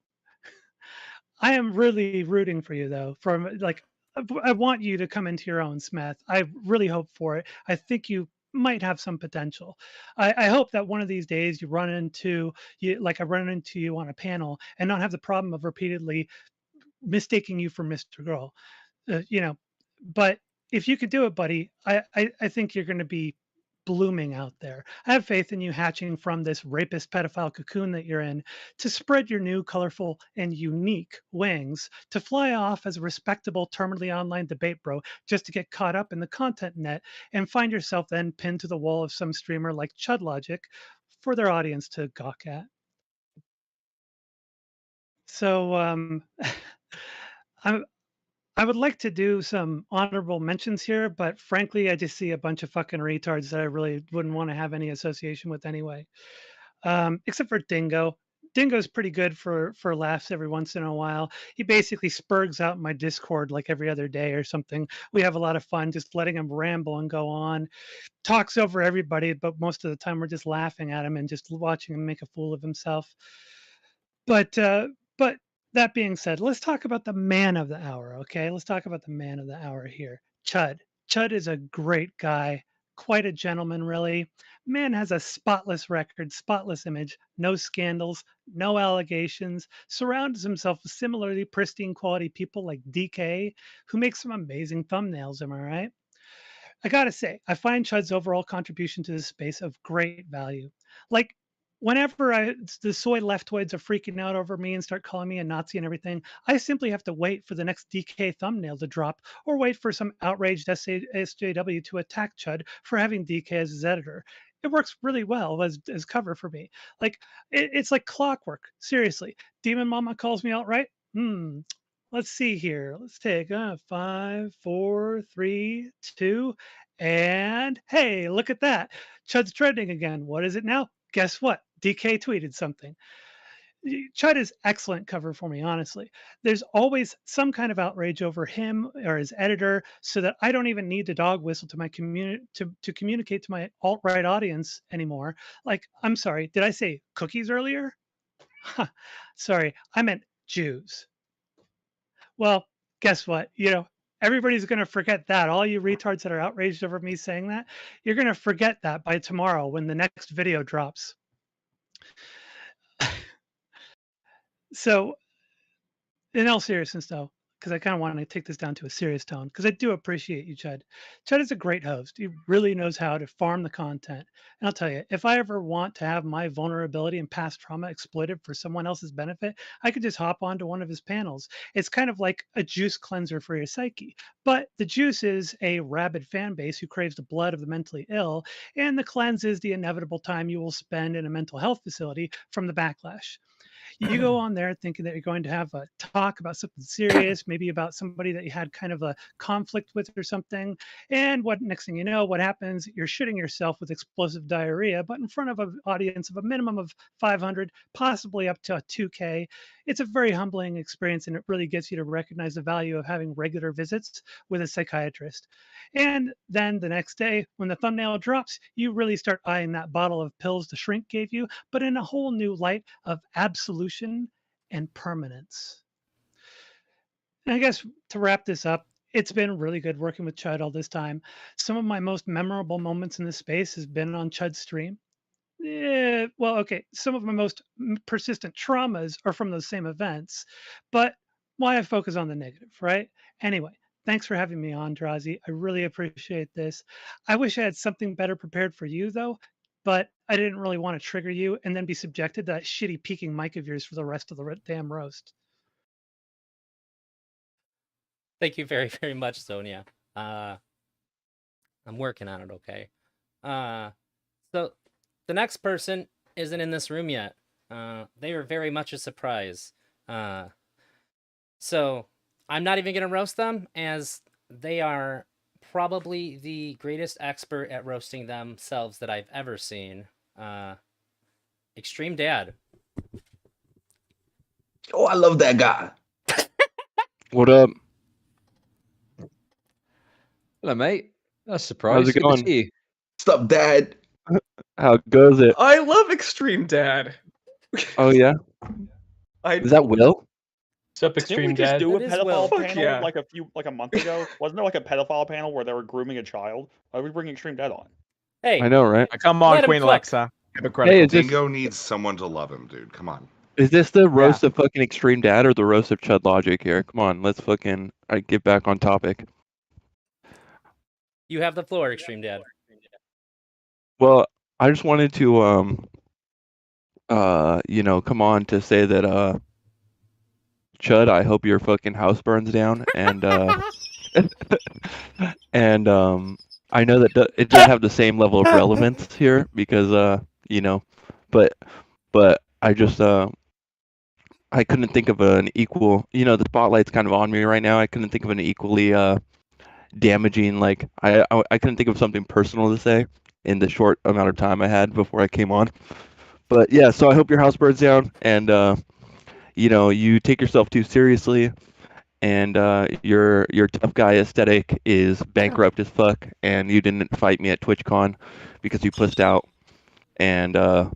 I am really rooting for you though. From like, I want you to come into your own, Smith. I really hope for it. I think you might have some potential. I hope that one of these days you run into you, like I run into you on a panel, and not have the problem of repeatedly mistaking you for Mr. Girl. You know, but if you could do it, buddy, I think you're going to be blooming out there. I have faith in you hatching from this rapist pedophile cocoon that you're in to spread your new colorful and unique wings to fly off as a respectable terminally online debate bro just to get caught up in the content net and find yourself then pinned to the wall of some streamer like Chud Logic for their audience to gawk at. So I'm I would like to do some honorable mentions here, but frankly, I just see a bunch of fucking retards that I really wouldn't want to have any association with anyway. Except for Dingo. Dingo's pretty good for laughs every once in a while. He basically spurgs out my Discord like every other day or something. We have a lot of fun just letting him ramble and go on. Talks over everybody, but most of the time we're just laughing at him and just watching him make a fool of himself. But that being said, let's talk about the man of the hour, okay? Let's talk about the man of the hour here. Chud. Chud is a great guy, quite a gentleman, really. Man has a spotless record, spotless image, no scandals, no allegations, surrounds himself with similarly pristine quality people like DK, who makes some amazing thumbnails, am I right? I gotta say, I find Chud's overall contribution to this space of great value. Like, whenever the soy leftoids are freaking out over me and start calling me a Nazi and everything, I simply have to wait for the next DK thumbnail to drop or wait for some outraged SJW to attack Chud for having DK as his editor. It works really well as cover for me. Like, it's like clockwork. Seriously. Demon Mama calls me out, right? Let's see here. Let's take 5, 4, 3, 2, and hey, look at that. Chud's trending again. What is it now? Guess what? DK tweeted something. Chud is excellent cover for me, honestly. There's always some kind of outrage over him or his editor, so that I don't even need to dog whistle to my community to communicate to my alt-right audience anymore. Like, I'm sorry, did I say cookies earlier? Sorry, I meant Jews. Well, guess what? You know, everybody's going to forget that. All you retards that are outraged over me saying that, you're going to forget that by tomorrow when the next video drops. So, in all seriousness, though, because I kind of want to take this down to a serious tone, because I do appreciate you, Chud. Chud is a great host. He really knows how to farm the content. And I'll tell you, if I ever want to have my vulnerability and past trauma exploited for someone else's benefit, I could just hop onto one of his panels. It's kind of like a juice cleanser for your psyche. But the juice is a rabid fan base who craves the blood of the mentally ill, and the cleanse is the inevitable time you will spend in a mental health facility from the backlash. You go on there thinking that you're going to have a talk about something serious, maybe about somebody that you had kind of a conflict with or something. And what next thing you know, what happens? You're shitting yourself with explosive diarrhea, but in front of an audience of a minimum of 500, possibly up to 2K. It's a very humbling experience, and it really gets you to recognize the value of having regular visits with a psychiatrist. And then the next day, when the thumbnail drops, you really start eyeing that bottle of pills the shrink gave you, but in a whole new light of absolution and permanence. And I guess to wrap this up, it's been really good working with Chud all this time. Some of my most memorable moments in this space has been on Chud's stream. Well, okay, some of my most persistent traumas are from those same events, but why I focus on the negative, right? Anyway, thanks for having me on, Drazi. I really appreciate this. I wish I had something better prepared for you, though, but I didn't really want to trigger you and then be subjected to that shitty peaking mic of yours for the rest of the damn roast. Thank you very, very much, Sonia. I'm working on it, okay? So the next person isn't in this room yet. They are very much a surprise. So I'm not even going to roast them, as they are probably the greatest expert at roasting themselves that I've ever seen. Extreme Dad. Oh, I love that guy. What up? Hello, mate. That's a surprise. How's it Good to going? see you. What's up, Dad? How goes it? I love Extreme Dad. Oh yeah, I is that Will? What's up, Didn't we Extreme just Dad? do a That is Will. pedophile Fuck panel yeah. like a month ago? Wasn't there like a pedophile panel where they were grooming a child? Why are we bringing Extreme Dad on? Hey, I know, right? Come on, let him Queen cook. Alexa. Hey, Hypocritical. is this Dingo needs someone to love him, dude. Come on. the roast of fucking Extreme Dad or the roast of Chud Logic here? Come on, let's fucking get back on topic. You have the floor, Extreme Dad. Well, I just wanted to come on to say that Chud, I hope your fucking house burns down, and and I know that it doesn't have the same level of relevance here because but I just I couldn't think of an equal, the spotlight's kind of on me right now. I couldn't think of an equally damaging, like I couldn't think of something personal to say in the short amount of time I had before I came on. But yeah, so I hope your house burns down, and you take yourself too seriously, and your tough guy aesthetic is bankrupt as fuck, and you didn't fight me at TwitchCon because you pussed out, and I'll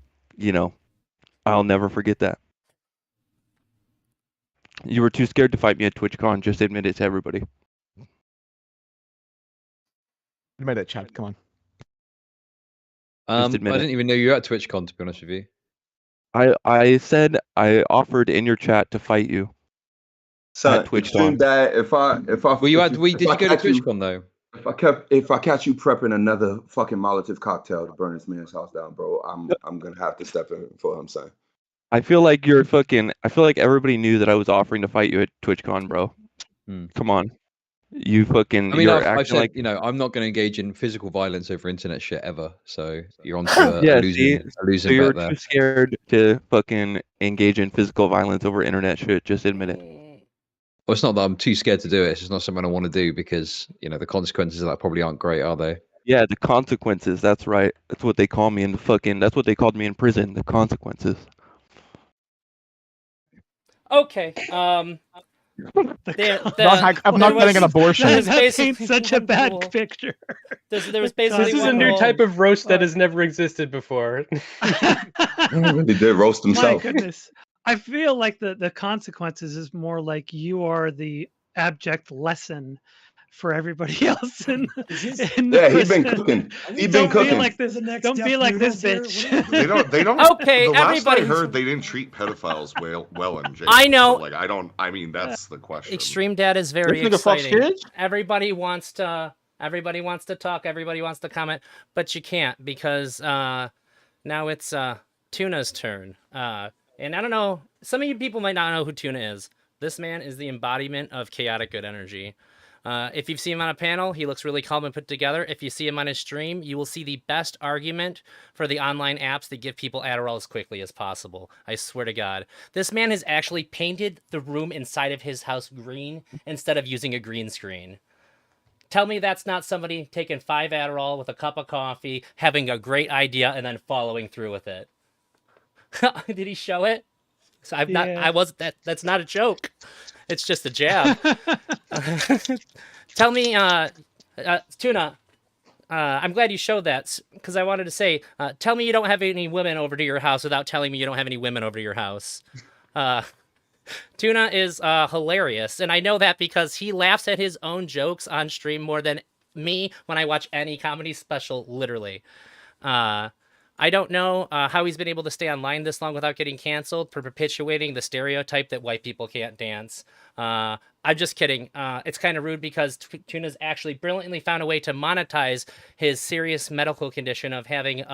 never forget that. You were too scared to fight me at TwitchCon. Just admit it to everybody. Admit it, Chad. Come on. I admit it. didn't even know you were at TwitchCon, to be honest with you. I said I offered in your chat to fight you Son, at TwitchCon. Extreme Dad, if I Did you go to TwitchCon though? if I catch you prepping another fucking Molotov cocktail to burn this man's house down, bro, I'm gonna have to step in for him, son. I feel like everybody knew that I was offering to fight you at TwitchCon, bro. Come on. You fucking. I mean, you're I've acting said, like. I'm not going to engage in physical violence over internet shit ever. So you're on to Yeah, a losing so you're bet there. too scared to fucking engage in physical violence over internet shit. Just admit it. Well, it's not that I'm too scared to do it. It's just not something I want to do because the consequences of that probably aren't great, are they? Yeah, the consequences. That's right. That's what they call me in the fucking. That's what they called me in prison. The consequences. Okay. I'm There not was- getting an abortion. there was That paints basically such a one bad rule. picture. There was basically This is a one new rule. type of roast that has never existed before. He did roast My himself. goodness. I feel like the consequences is more like you are the abject lesson for everybody else in the Yeah, he been prison. cooking. He been Don't be cooking. like this. Don't be like this bitch. They don't. Okay, The last I everybody- heard, they didn't treat pedophiles well in jail. I know. So, I mean, that's the question. Extreme Dad is very This nigga fucks exciting. kids? Everybody wants to talk, everybody wants to comment, but you can't because now it's Tuna's turn. And I don't know, some of you people might not know who Tuna is. This man is the embodiment of chaotic good energy. If you've seen him on a panel, he looks really calm and put together. If you see him on his stream, you will see the best argument for the online apps that give people Adderall as quickly as possible. I swear to God. This man has actually painted the room inside of his house green instead of using a green screen. Tell me that's not somebody taking 5 Adderall with a cup of coffee, having a great idea, and then following through with it. Did he show it? So that's not a joke. It's just a jab. Tell me, Tuna, I'm glad you showed that, because I wanted to say, tell me you don't have any women over to your house without telling me you don't have any women over to your house. Tuna is hilarious, and I know that because he laughs at his own jokes on stream more than me when I watch any comedy special, literally. I don't know how he's been able to stay online this long without getting canceled for perpetuating the stereotype that white people can't dance. I'm just kidding. It's kind of rude because Tuna's actually brilliantly found a way to monetize his serious medical condition of having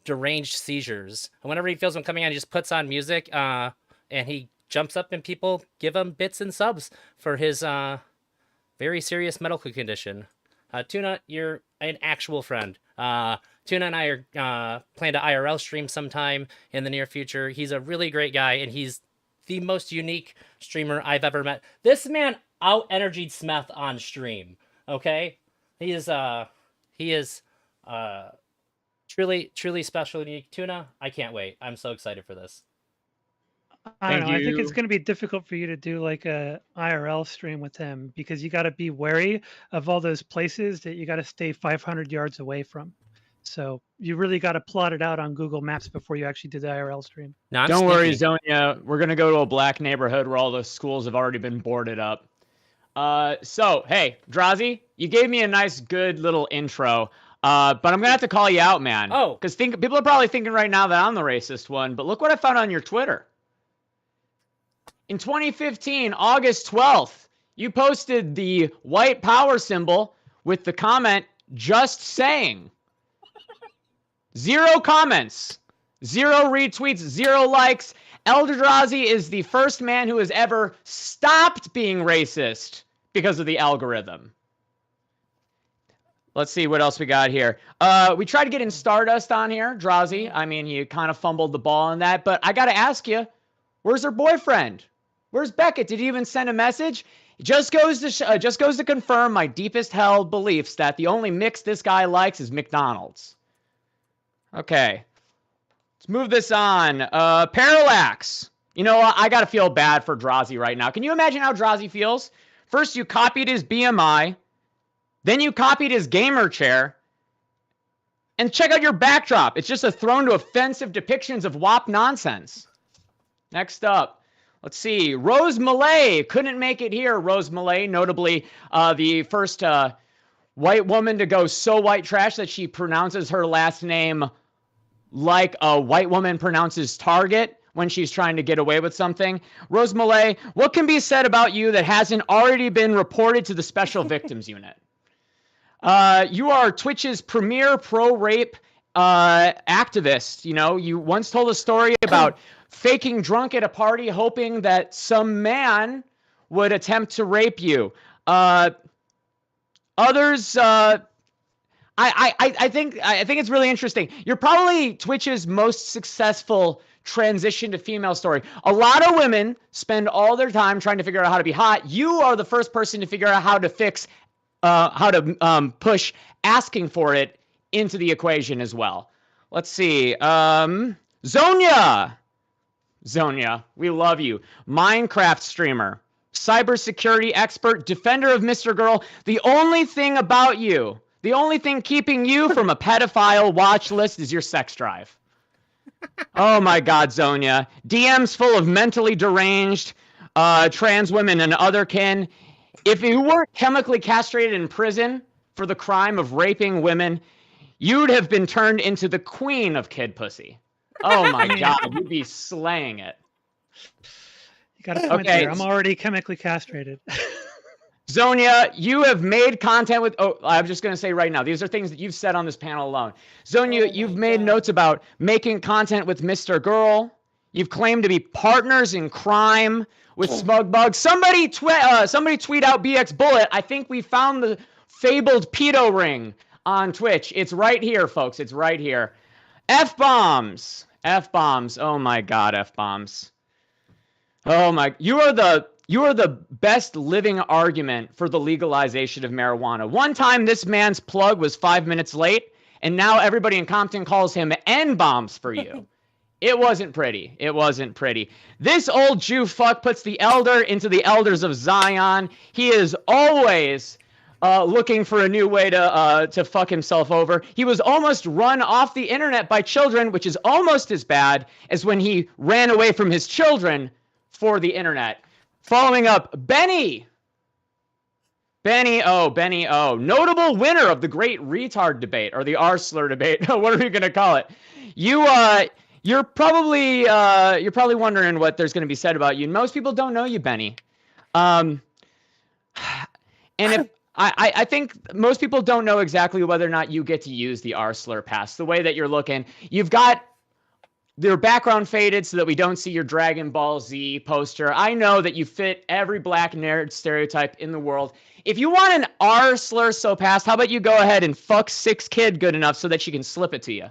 deranged seizures. And whenever he feels them coming on, he just puts on music and he jumps up and people give him bits and subs for his very serious medical condition. Tuna, you're an actual friend. Tuna and I are plan to IRL stream sometime in the near future. He's a really great guy, and he's the most unique streamer I've ever met. This man out-energied Smeth on stream, okay? He is truly, truly special and unique. Tuna, I can't wait. I'm so excited for this. I don't know. I think it's going to be difficult for you to do like a IRL stream with him because you got to be wary of all those places that you got to stay 500 yards away from. So you really got to plot it out on Google Maps before you actually do the IRL stream. No, Don't worry, Zonia. We're going to go to a black neighborhood where all the schools have already been boarded up. So, hey, Drazi, you gave me a nice, good little intro. But I'm going to have to call you out, man. Oh. Because people are probably thinking right now that I'm the racist one. But look what I found on your Twitter. In 2015, August 12th, you posted the white power symbol with the comment, just saying. 0 comments, 0 retweets, 0 likes. Eldrazi is the first man who has ever stopped being racist because of the algorithm. Let's see what else we got here. We tried to get in Stardust on here, Drazi. I mean, you kind of fumbled the ball on that, but I got to ask you, where's her boyfriend? Where's Beckett? Did he even send a message? It just goes to confirm my deepest held beliefs that the only mix this guy likes is McDonald's. Okay, let's move this on. Parallax. You know what? I got to feel bad for Drazi right now. Can you imagine how Drazi feels? First, you copied his BMI. Then you copied his gamer chair. And check out your backdrop. It's just a thrown to offensive depictions of WAP nonsense. Next up, let's see. Rose Malay couldn't make it here. Rose Malay, notably the first white woman to go so white trash that she pronounces her last name like a white woman pronounces Target when she's trying to get away with something. Rose Malay, what can be said about you that hasn't already been reported to the Special Victims Unit? You are Twitch's premier pro-rape activist. You know, you once told a story about faking drunk at a party, hoping that some man would attempt to rape you. Others, I think it's really interesting. You're probably Twitch's most successful transition to female story. A lot of women spend all their time trying to figure out how to be hot. You are the first person to figure out how to push asking for it into the equation as well. Let's see. Zonia, we love you. Minecraft streamer, cybersecurity expert, defender of Mr. Girl. The only thing about you, the only thing keeping you from a pedophile watch list is your sex drive. Oh my God, Zonia. DMs full of mentally deranged trans women and other kin. If you weren't chemically castrated in prison for the crime of raping women, you'd have been turned into the queen of kid pussy. Oh my God, you'd be slaying it. You got a point there. I'm already chemically castrated. Zonia, you have made content with... Oh, I'm just going to say right now, these are things that you've said on this panel alone. Zonia, you've made notes about making content with Mr. Girl. You've claimed to be partners in crime with Smug Bug. Somebody tweet out BX Bullet. I think we found the fabled pedo ring on Twitch. It's right here, folks. It's right here. F-bombs. F-bombs. Oh my God, F-bombs. Oh my, you are the best living argument for the legalization of marijuana. One time this man's plug was 5 minutes late, and now everybody in Compton calls him N-bombs for you. It wasn't pretty. It wasn't pretty. This old Jew fuck puts the elder into the elders of Zion. He is always looking for a new way to fuck himself over. He was almost run off the internet by children, which is almost as bad as when he ran away from his children for the internet. Following up, Benny. Benny O. Notable winner of the great retard debate, or the R-slur debate. What are we going to call it? You're probably wondering what there's going to be said about you. Most people don't know you, Benny. And if I think most people don't know exactly whether or not you get to use the R-slur pass. The way that you're looking, you've got your background faded so that we don't see your Dragon Ball Z poster. I know that you fit every black nerd stereotype in the world. If you want an R-slur so passed, how about you go ahead and fuck 6kid good enough so that she can slip it to you?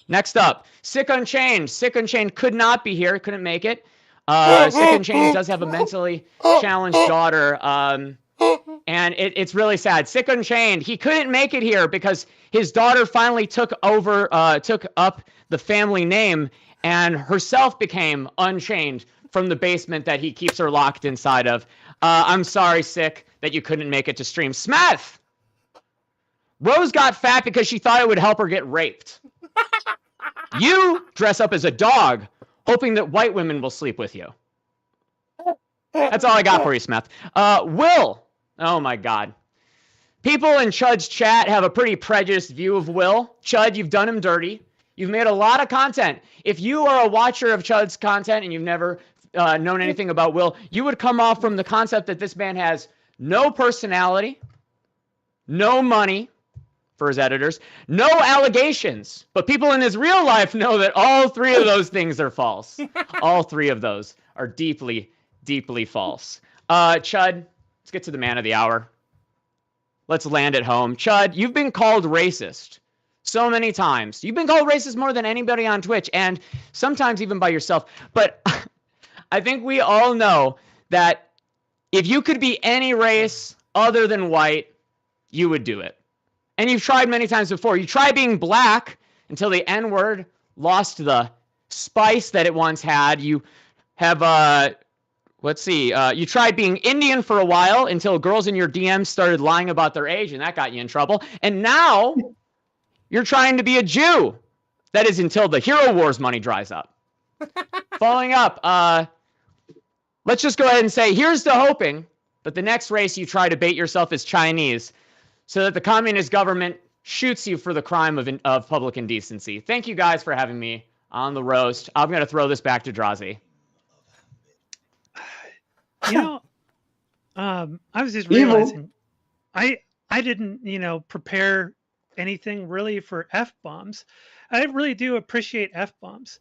Next up, Sick Unchained. Sick Unchained could not be here, couldn't make it. Sick Unchained does have a mentally challenged daughter, and it's really sad. Sick Unchained, he couldn't make it here because his daughter finally took up the family name and herself became Unchained from the basement that he keeps her locked inside of. I'm sorry, Sick, that you couldn't make it to stream. Smeth! Rose got fat because she thought it would help her get raped. You dress up as a dog, hoping that white women will sleep with you. That's all I got for you, Smith. Will. Oh, my God. People in Chud's chat have a pretty prejudiced view of Will. Chud, you've done him dirty. You've made a lot of content. If you are a watcher of Chud's content and you've never known anything about Will, you would come off from the concept that this man has no personality, no money, for his editors, no allegations, but people in his real life know that all three of those things are false. All three of those are deeply, deeply false. Chud, let's get to the man of the hour. Let's land at home. Chud, you've been called racist so many times. You've been called racist more than anybody on Twitch, and sometimes even by yourself. But I think we all know that if you could be any race other than white, you would do it. And you've tried many times before. You tried being black until the N-word lost the spice that it once had. You have, you tried being Indian for a while until girls in your DMs started lying about their age, and that got you in trouble. And now you're trying to be a Jew. That is until the Hero Wars money dries up. Following up, let's just go ahead and say, here's to hoping that the next race you try to bait yourself is Chinese, so that the communist government shoots you for the crime of public indecency. Thank you guys for having me on the roast. I'm going to throw this back to Drazi. You know, I was just realizing I didn't, prepare anything really for F-bombs. I really do appreciate F-bombs.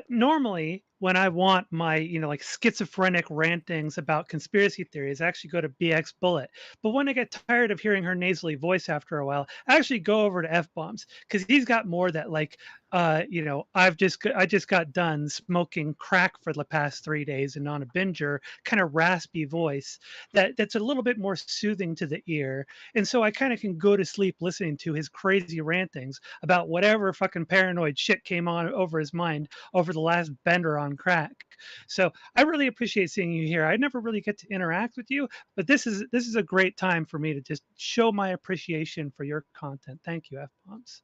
Normally, when I want my, like schizophrenic rantings about conspiracy theories, I actually go to BX Bullet. But when I get tired of hearing her nasally voice after a while, I actually go over to F-bombs because he's got more that like, I just got done smoking crack for the past 3 days and on a binger, kind of raspy voice that's a little bit more soothing to the ear. And so I kind of can go to sleep listening to his crazy rantings about whatever fucking paranoid shit came on over his mind over the last bender on crack. So I really appreciate seeing you here. I never really get to interact with you, but this is a great time for me to just show my appreciation for your content. Thank you, F-bombs.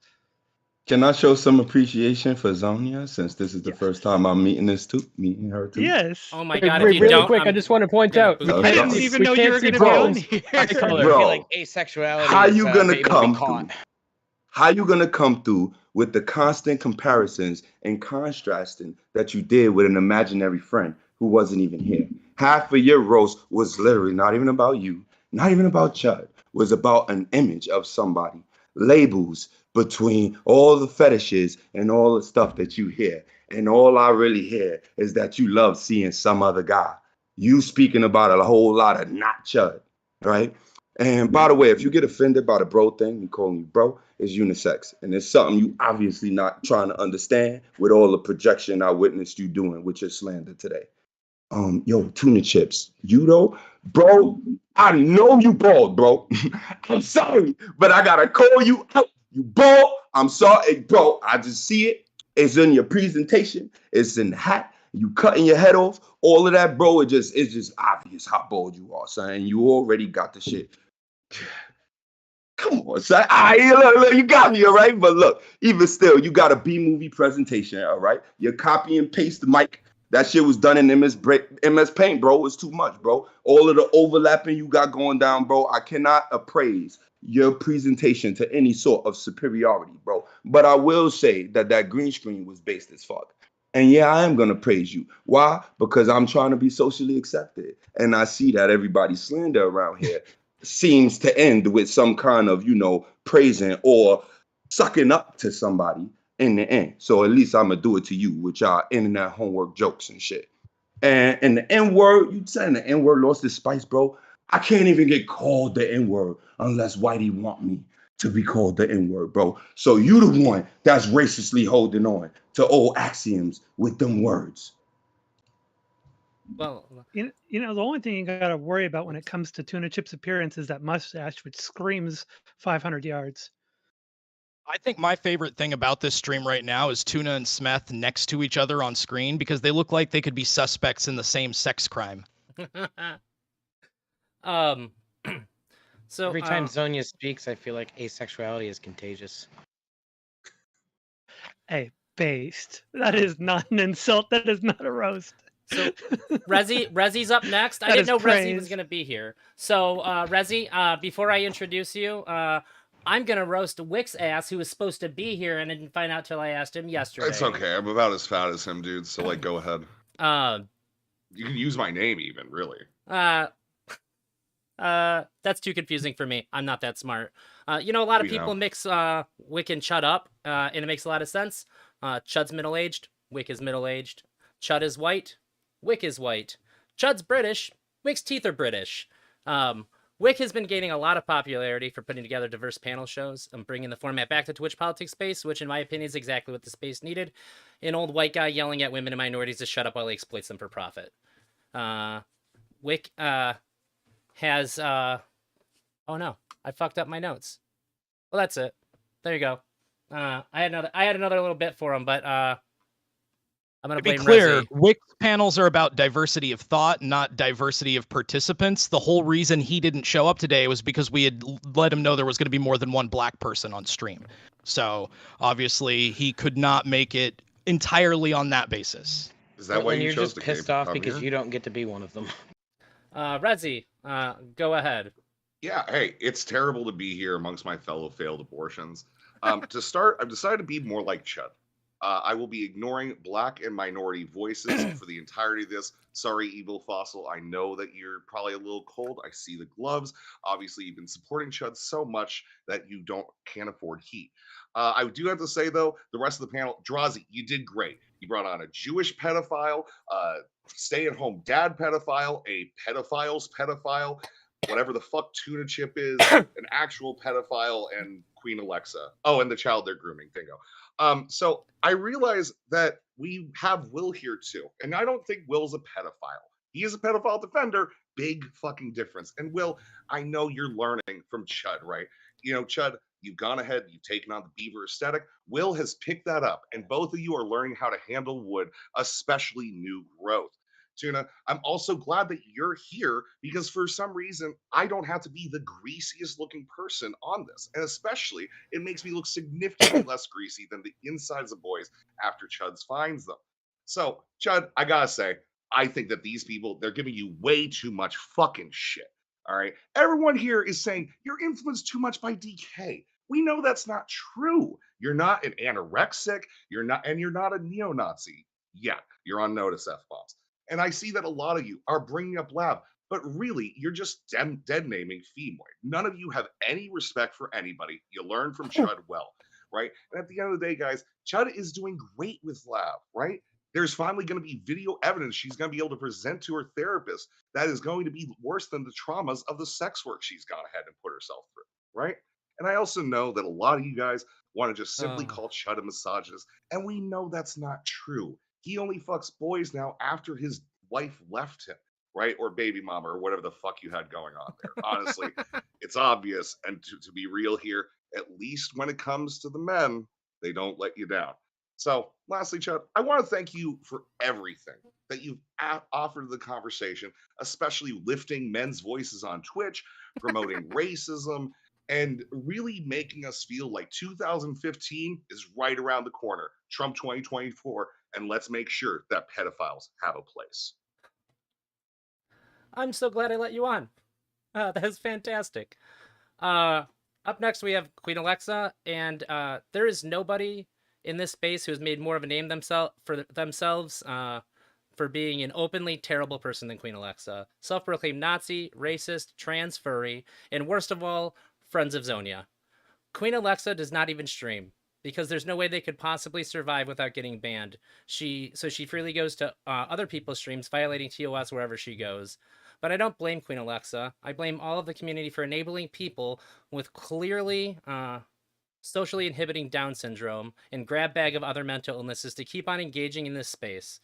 Can I show some appreciation for Zonia since this is the first time I'm meeting her too? Yes. Oh my God! Wait, if you really don't, quick, I just want to point out. I I didn't even know you were going to be on here. I feel Bro, like asexuality how is, you gonna bait to be come caught. through? How you gonna come through with the constant comparisons and contrasting that you did with an imaginary friend who wasn't even here? Half of your roast was literally not even about you, not even about Chud, was about an image of somebody. Labels, between all the fetishes and all the stuff that you hear. And all I really hear is that you love seeing some other guy. You speaking about a whole lot of not Chud, right? And by the way, if you get offended by the bro thing, me calling you bro, it's unisex. And it's something you obviously not trying to understand with all the projection I witnessed you doing with your slander today. Yo, tuna chips. You though, bro, I know you bald, bro. I'm sorry, but I gotta call you out. You bald. I'm sorry, bro. I just see it. It's in your presentation. It's in the hat. You cutting your head off. All of that, bro. It's just obvious how bald you are, son. And you already got the shit. Come on, son. Look, you got me, all right? But look, even still, you got a B-movie presentation, all right? You copy and paste the mic. That shit was done in MS Paint, bro. It's too much, bro. All of the overlapping you got going down, bro. I cannot appraise your presentation to any sort of superiority, bro. But I will say that green screen was based as fuck. And yeah, I am gonna praise you. Why? Because I'm trying to be socially accepted. And I see that everybody's slander around here seems to end with some kind of, praising or sucking up to somebody in the end. So at least I'm gonna do it to you with y'all internet homework jokes and shit. And the N word, you saying the N word lost its spice, bro? I can't even get called the N word unless Whitey want me to be called the N word, bro. So you the one that's racistly holding on to old axioms with them words. Well, You know, the only thing you got to worry about when it comes to Tuna Chip's appearance is that mustache, which screams 500 yards. I think my favorite thing about this stream right now is Tuna and Smeth next to each other on screen because they look like they could be suspects in the same sex crime. So every time Zonia speaks, I feel like asexuality is contagious. Hey, based. That is not an insult. That is not a roast. So Rezi's up next. I That didn't is know Rezi was praise. going to be here. So Rezi, before I introduce you, I'm going to roast Wick's ass, who was supposed to be here, and I didn't find out till I asked him yesterday. It's okay. I'm about as fat as him, dude. So like, go ahead. You can use my name even, really. That's too confusing for me. I'm not that smart. A lot of people mix Wick and Chud up, and it makes a lot of sense. Chud's middle-aged. Wick is middle-aged. Chud is white. Wick is white. Chud's British. Wick's teeth are British. Wick has been gaining a lot of popularity for putting together diverse panel shows and bringing the format back to Twitch politics space, which in my opinion is exactly what the space needed. An old white guy yelling at women and minorities to shut up while he exploits them for profit. Wick has oh no, I fucked up my notes. Well, that's it. There you go. I had another little bit for him, but I'm gonna blame be clear, Rezi. Wick's panels are about diversity of thought, not diversity of participants. The whole reason he didn't show up today was because we had let him know there was going to be more than one black person on stream. So obviously he could not make it entirely on that basis. Is that why you you're chose just to pissed off because you don't get to be one of them? Rezi, go ahead. Yeah, hey, it's terrible to be here amongst my fellow failed abortions. To start, I've decided to be more like Chud. I will be ignoring black and minority voices for the entirety of this. Sorry, Evil Fossil. I know that you're probably a little cold. I see the gloves. Obviously, you've been supporting Chud so much that you can't afford heat. I do have to say, though, the rest of the panel, Drazi, you did great. You brought on a Jewish pedophile, stay-at-home dad pedophile, a pedophile's pedophile, whatever the fuck Tuna Chip is, an actual pedophile, and Queen Alexa. Oh, and the child they're grooming. Bingo. So I realize that we have Will here too. And I don't think Will's a pedophile. He is a pedophile defender. Big fucking difference. And Will, I know you're learning from Chud, right? Chud, you've gone ahead, you've taken on the beaver aesthetic. Will has picked that up, and both of you are learning how to handle wood, especially new growth. Tuna, I'm also glad that you're here because for some reason, I don't have to be the greasiest looking person on this. And especially, it makes me look significantly less greasy than the insides of boys after Chud's finds them. So, Chud, I gotta say, I think that these people, they're giving you way too much fucking shit. All right. Everyone here is saying you're influenced too much by DK. We know that's not true. You're not an anorexic. You're not a neo-Nazi. Yeah, you're on notice, F-bombs. And I see that a lot of you are bringing up Lab, but really, you're just dead naming Femoid. None of you have any respect for anybody. You learn from Chud well. right? And at the end of the day, guys, Chud is doing great with Lab, right? There's finally going to be video evidence she's going to be able to present to her therapist that is going to be worse than the traumas of the sex work she's gone ahead and put herself through, right? And I also know that a lot of you guys want to just simply call Chud a misogynist, and we know that's not true. He only fucks boys now after his wife left him, right? Or baby mama, or whatever the fuck you had going on there. Honestly, it's obvious. And to be real here, at least when it comes to the men, they don't let you down. So, lastly, Chud, I want to thank you for everything that you've offered the conversation, especially lifting men's voices on Twitch, promoting racism, and really making us feel like 2015 is right around the corner, Trump 2024, and let's make sure that pedophiles have a place. I'm so glad I let you on. That is fantastic. Up next, we have Queen Alexa, and there is nobody in this space who has made more of a name for themselves for being an openly terrible person than Queen Alexa. Self-proclaimed Nazi, racist, trans furry, and worst of all, friends of Zonia. Queen Alexa does not even stream because there's no way they could possibly survive without getting banned. So she freely goes to other people's streams, violating TOS wherever she goes. But I don't blame Queen Alexa. I blame all of the community for enabling people with clearly socially inhibiting Down syndrome and grab bag of other mental illnesses to keep on engaging in this space.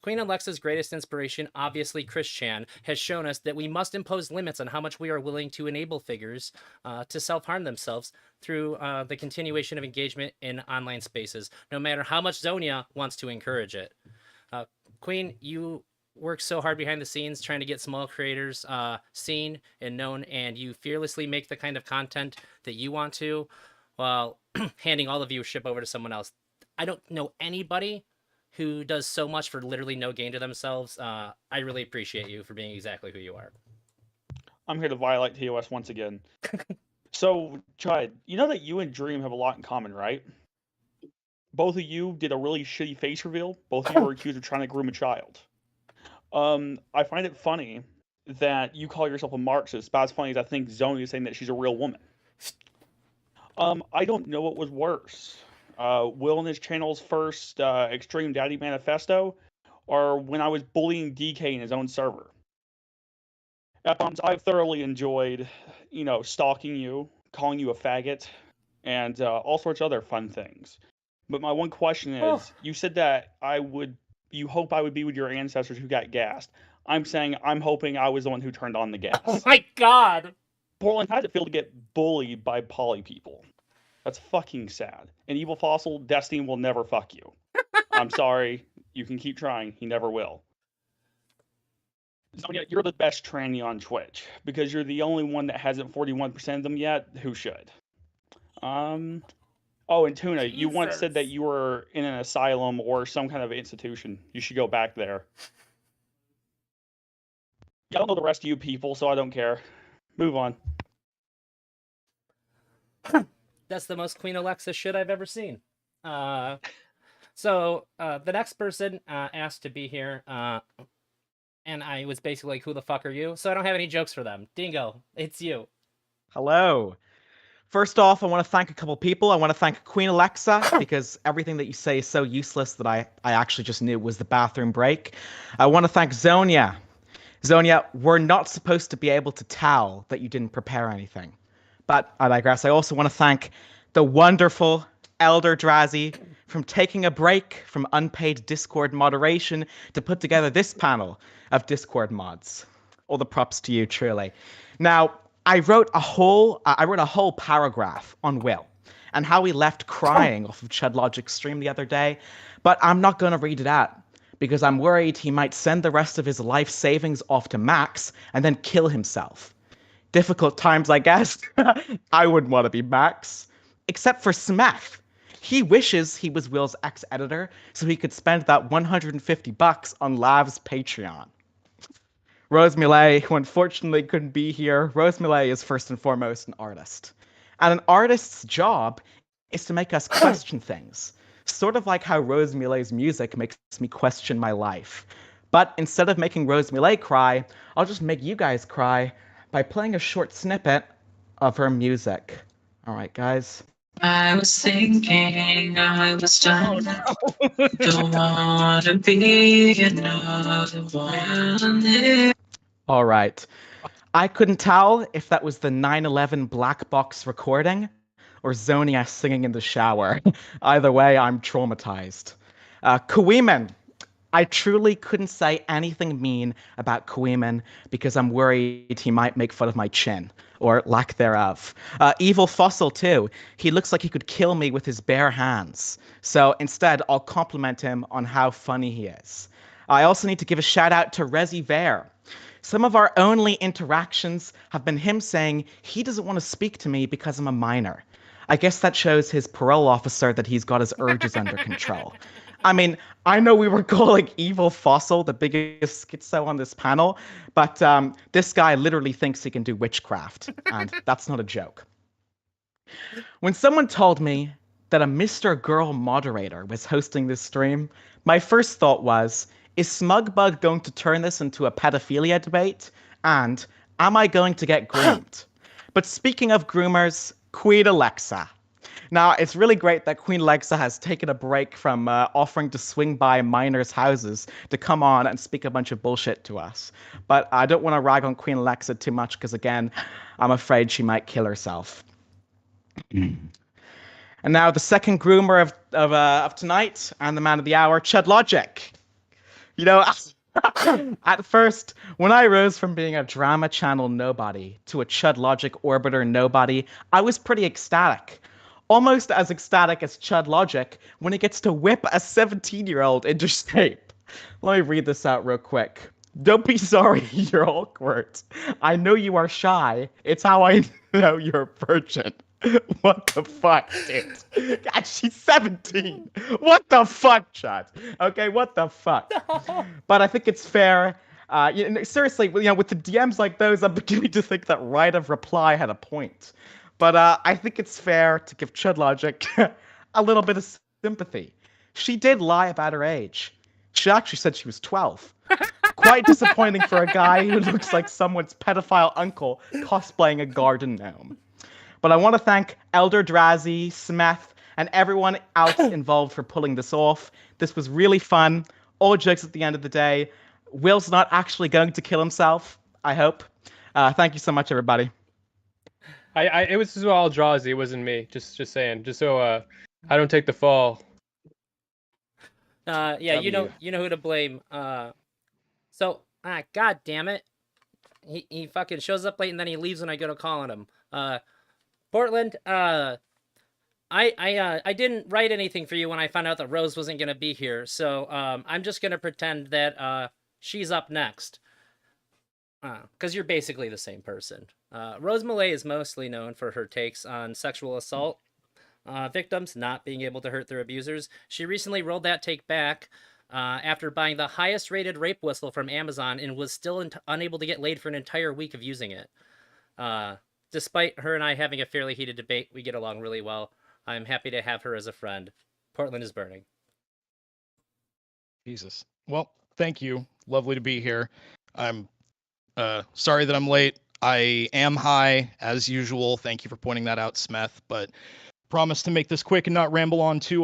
Queen Alexa's greatest inspiration, obviously Chris Chan, has shown us that we must impose limits on how much we are willing to enable figures to self-harm themselves through the continuation of engagement in online spaces, no matter how much Zonia wants to encourage it. Queen, you work so hard behind the scenes trying to get small creators seen and known, and you fearlessly make the kind of content that you want to while handing all the viewership over to someone else. I don't know anybody who does so much for literally no gain to themselves. I really appreciate you for being exactly who you are. I'm here to violate TOS once again. So, Chud, you know that you and Dream have a lot in common, right? Both of you did a really shitty face reveal. Both of you were accused of trying to groom a child. I find it funny that you call yourself a Marxist, but as funny as I think Zonia is saying that she's a real woman. I don't know what was worse. Will and his channel's first Extreme Daddy Manifesto, or when I was bullying DK in his own server. I've thoroughly enjoyed, stalking you, calling you a faggot, and all sorts of other fun things. But my one question is, you said that you hope I would be with your ancestors who got gassed. I'm saying I'm hoping I was the one who turned on the gas. Oh my god! Portland, how does it feel to get bullied by poly people? That's fucking sad. And Evil Fossil, Destiny will never fuck you. I'm sorry. You can keep trying. He never will. Zonia, you're the best tranny on Twitch because you're the only one that hasn't 41% of them yet. Who should? Oh, and Tuna, you once said that you were in an asylum or some kind of institution. You should go back there. I don't know the rest of you people, so I don't care. Move on. That's the most Queen Alexa shit I've ever seen. So the next person asked to be here, and I was basically like, who the fuck are you? So I don't have any jokes for them. Dingo, it's you. Hello. First off, I want to thank a couple people. I want to thank Queen Alexa because everything that you say is so useless that I actually just knew was the bathroom break. I want to thank Zonia. Zonia, we're not supposed to be able to tell that you didn't prepare anything. But I digress. I also want to thank the wonderful Elder Drazi from taking a break from unpaid Discord moderation to put together this panel of Discord mods. All the props to you, truly. Now, I wrote a whole paragraph on Will and how he left crying off of Chud Logic's stream the other day, but I'm not going to read it out because I'm worried he might send the rest of his life savings off to Max and then kill himself. Difficult times, I guess. I wouldn't want to be Max. Except for Smeth. He wishes he was Will's ex-editor so he could spend that $150 on Lav's Patreon. Rose Millet, who unfortunately couldn't be here, Rose Millet is first and foremost an artist. And an artist's job is to make us question things. Sort of like how Rose Millet's music makes me question my life. But instead of making Rose Millet cry, I'll just make you guys cry by playing a short snippet of her music. All right, guys. I was thinking I was done. Don't wanna be another one. All right. I couldn't tell if that was the 9/11 black box recording or Zonia singing in the shower. Either way, I'm traumatized. Kuiman. I truly couldn't say anything mean about Kuiman because I'm worried he might make fun of my chin, or lack thereof. Evil Fossil, too. He looks like he could kill me with his bare hands. So instead, I'll compliment him on how funny he is. I also need to give a shout out to Resi Vare. Some of our only interactions have been him saying he doesn't want to speak to me because I'm a minor. I guess that shows his parole officer that he's got his urges under control. I mean, I know we were calling Evil Fossil the biggest schizo on this panel, but this guy literally thinks he can do witchcraft, and that's not a joke. When someone told me that a Mr. Girl moderator was hosting this stream, my first thought was, is Smugbug going to turn this into a pedophilia debate? And am I going to get groomed? But speaking of groomers, Queen Alexa. Now, it's really great that Queen Alexa has taken a break from offering to swing by minors' houses to come on and speak a bunch of bullshit to us. But I don't want to rag on Queen Alexa too much because, again, I'm afraid she might kill herself. And now the second groomer of tonight and the man of the hour, Chud Logic. You know, at first, when I rose from being a drama channel nobody to a Chud Logic orbiter nobody, I was pretty ecstatic. Almost as ecstatic as Chud Logic when he gets to whip a 17-year-old into shape. Let me read this out real quick. Don't be sorry you're awkward. I know you are shy. It's how I know you're a virgin. What the fuck, dude? God, she's 17. What the fuck, Chud? Okay, what the fuck? But I think it's fair. Seriously, with the DMs like those, I'm beginning to think that right of reply had a point. But I think it's fair to give Chud Logic a little bit of sympathy. She did lie about her age. She actually said she was 12. Quite disappointing for a guy who looks like someone's pedophile uncle cosplaying a garden gnome. But I want to thank Elder Drazi, Smeth, and everyone else involved for pulling this off. This was really fun. All jokes at the end of the day. Will's not actually going to kill himself, I hope. Thank you so much, everybody. It was all Drazi. It wasn't me. Just saying. Just so I don't take the fall. Yeah, you know who to blame. God damn it, he fucking shows up late and then he leaves when I go to call on him. Portland, I didn't write anything for you when I found out that Rose wasn't gonna be here, so I'm just gonna pretend that she's up next. Because you're basically the same person. Rose Malay is mostly known for her takes on sexual assault victims not being able to hurt their abusers. She recently rolled that take back after buying the highest rated rape whistle from Amazon and was still unable to get laid for an entire week of using it. Despite her and I having a fairly heated debate, we get along really well. I'm happy to have her as a friend. Portland is burning. Jesus. Well, thank you. Lovely to be here. I'm sorry that I'm late. I am high, as usual. Thank you for pointing that out, Smeth. But promise to make this quick and not ramble on too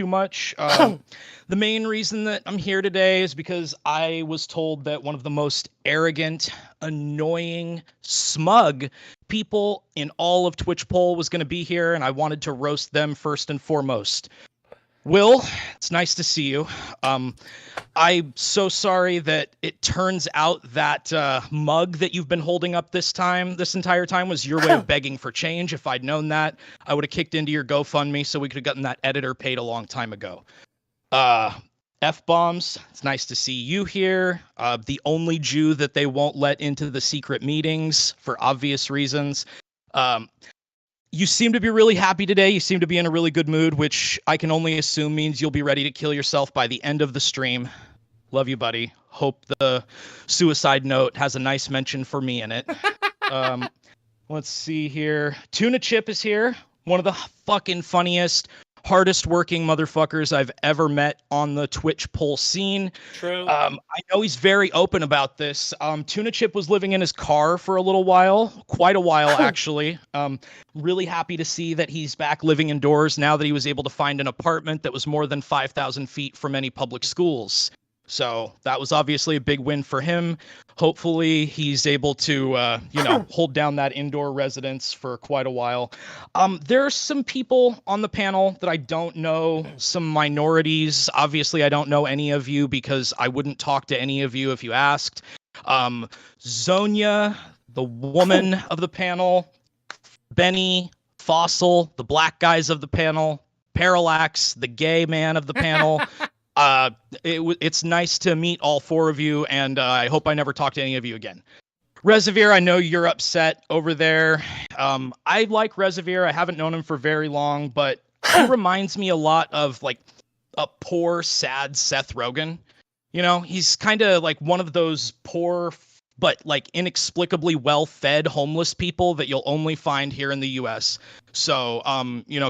much. The main reason that I'm here today is because I was told that one of the most arrogant, annoying, smug people in all of Twitch Poll was going to be here, and I wanted to roast them first and foremost. Will, it's nice to see you. I'm so sorry that it turns out that mug that you've been holding up this entire time was your way of begging for change. If I'd known that, I would have kicked into your GoFundMe so we could have gotten that editor paid a long time ago. F-bombs, it's nice to see you here. The only Jew that they won't let into the secret meetings for obvious reasons. You seem to be really happy today. You seem to be in a really good mood, which I can only assume means you'll be ready to kill yourself by the end of the stream. Love you, buddy. Hope the suicide note has a nice mention for me in it. Let's see here. Tuna Chip is here. One of the fucking funniest, hardest working motherfuckers I've ever met on the Twitch poll scene. True. I know he's very open about this. Tuna Chip was living in his car for a little while, quite a while actually. Really happy to see that he's back living indoors now that he was able to find an apartment that was more than 5,000 feet from any public schools. So that was obviously a big win for him. Hopefully he's able to, hold down that indoor residence for quite a while. There's some people on the panel that I don't know, some minorities. Obviously, I don't know any of you because I wouldn't talk to any of you if you asked. Zonia, the woman of the panel, Benny, Fossil, the black guys of the panel, Parallax, the gay man of the panel. It's nice to meet all four of you, and I hope I never talk to any of you again. Reservoir, I know you're upset over there. I like Reservoir. I haven't known him for very long, but he reminds me a lot of like a poor, sad Seth Rogen. You know, he's kind of like one of those poor, but like inexplicably well-fed homeless people that you'll only find here in the U.S. So,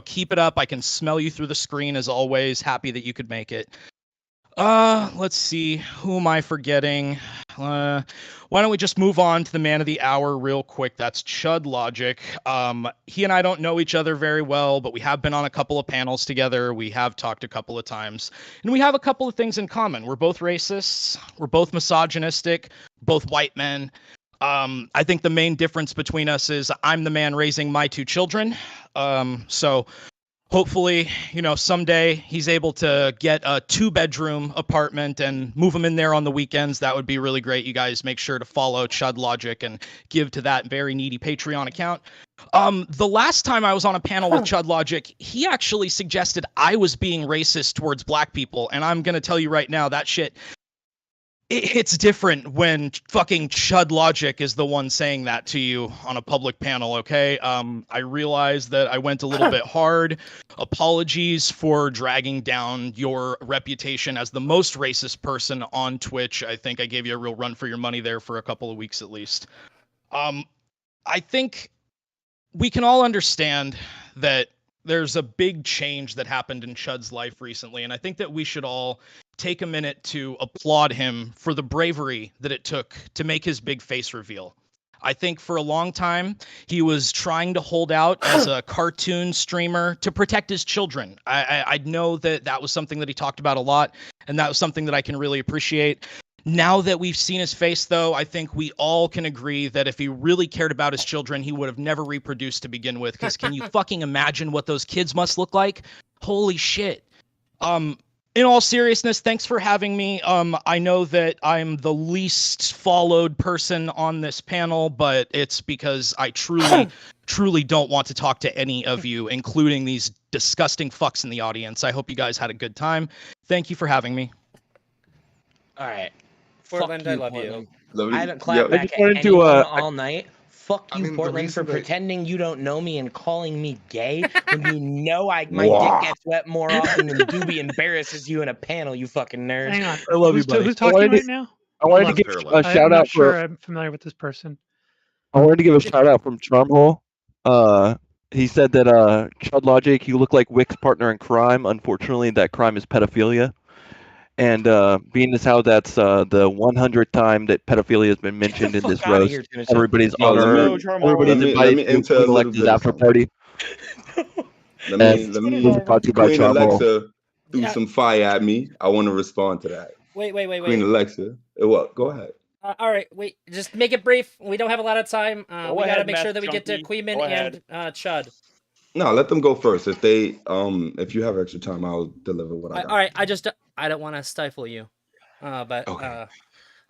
keep it up. I can smell you through the screen as always. Happy that you could make it. Let's see. Who am I forgetting? Why don't we just move on to the man of the hour real quick? That's Chud Logic. He and I don't know each other very well, but we have been on a couple of panels together. We have talked a couple of times, and we have a couple of things in common. We're both racists. We're both misogynistic, both white men. I think the main difference between us is I'm the man raising my two children. So hopefully, someday he's able to get a 2-bedroom apartment and move him in there on the weekends. That would be really great. You guys make sure to follow Chud Logic and give to that very needy Patreon account. The last time I was on a panel with Chud Logic, he actually suggested I was being racist towards black people. And I'm going to tell you right now, that shit, it's different when fucking Chud Logic is the one saying that to you on a public panel, okay? I realize that I went a little bit hard. Apologies for dragging down your reputation as the most racist person on Twitch. I think I gave you a real run for your money there for a couple of weeks at least. I think we can all understand that there's a big change that happened in Chud's life recently, and I think that we should all take a minute to applaud him for the bravery that it took to make his big face reveal. I think for a long time, he was trying to hold out as a cartoon streamer to protect his children. I know that was something that he talked about a lot, and that was something that I can really appreciate. Now that we've seen his face, though, I think we all can agree that if he really cared about his children, he would have never reproduced to begin with. Because can you fucking imagine what those kids must look like? Holy shit. In all seriousness, thanks for having me. I know that I'm the least followed person on this panel, but it's because I truly don't want to talk to any of you, including these disgusting fucks in the audience. I hope you guys had a good time. Thank you for having me. All right. Portland, Fuck I you, love Portland. you. I haven't clapped back at anyone all night. Fuck you, Portland, for pretending you don't know me and calling me gay when you know my dick gets wet more often than Doobie embarrasses you in a panel, you fucking nerd. Hang on. I love you, Who's, buddy. who's talking right now? I wanted to Hold give on. a shout I'm not out sure for. I'm familiar with this person. I wanted to give a shout out from Charmhole. He said that Chud Logic, you look like Wick's partner in crime. Unfortunately, that crime is pedophilia. And being as how that's the 100th time that pedophilia has been mentioned in this roast, everybody's Let invited me to enter a Queen little Alexa's bit of after something. party. Let me brought to you by Queen Charmhole. Alexa threw Yeah. some fire at me. I want to respond to that. Wait. Queen Alexa, what? Go ahead. All right, wait. Just make it brief. We don't have a lot of time. We gotta ahead, make sure Meth that we get to Junkie. Queeman Go and ahead. Chud. No, let them go first. If you have extra time, I'll deliver what I got. All right. I don't want to stifle you. But Okay.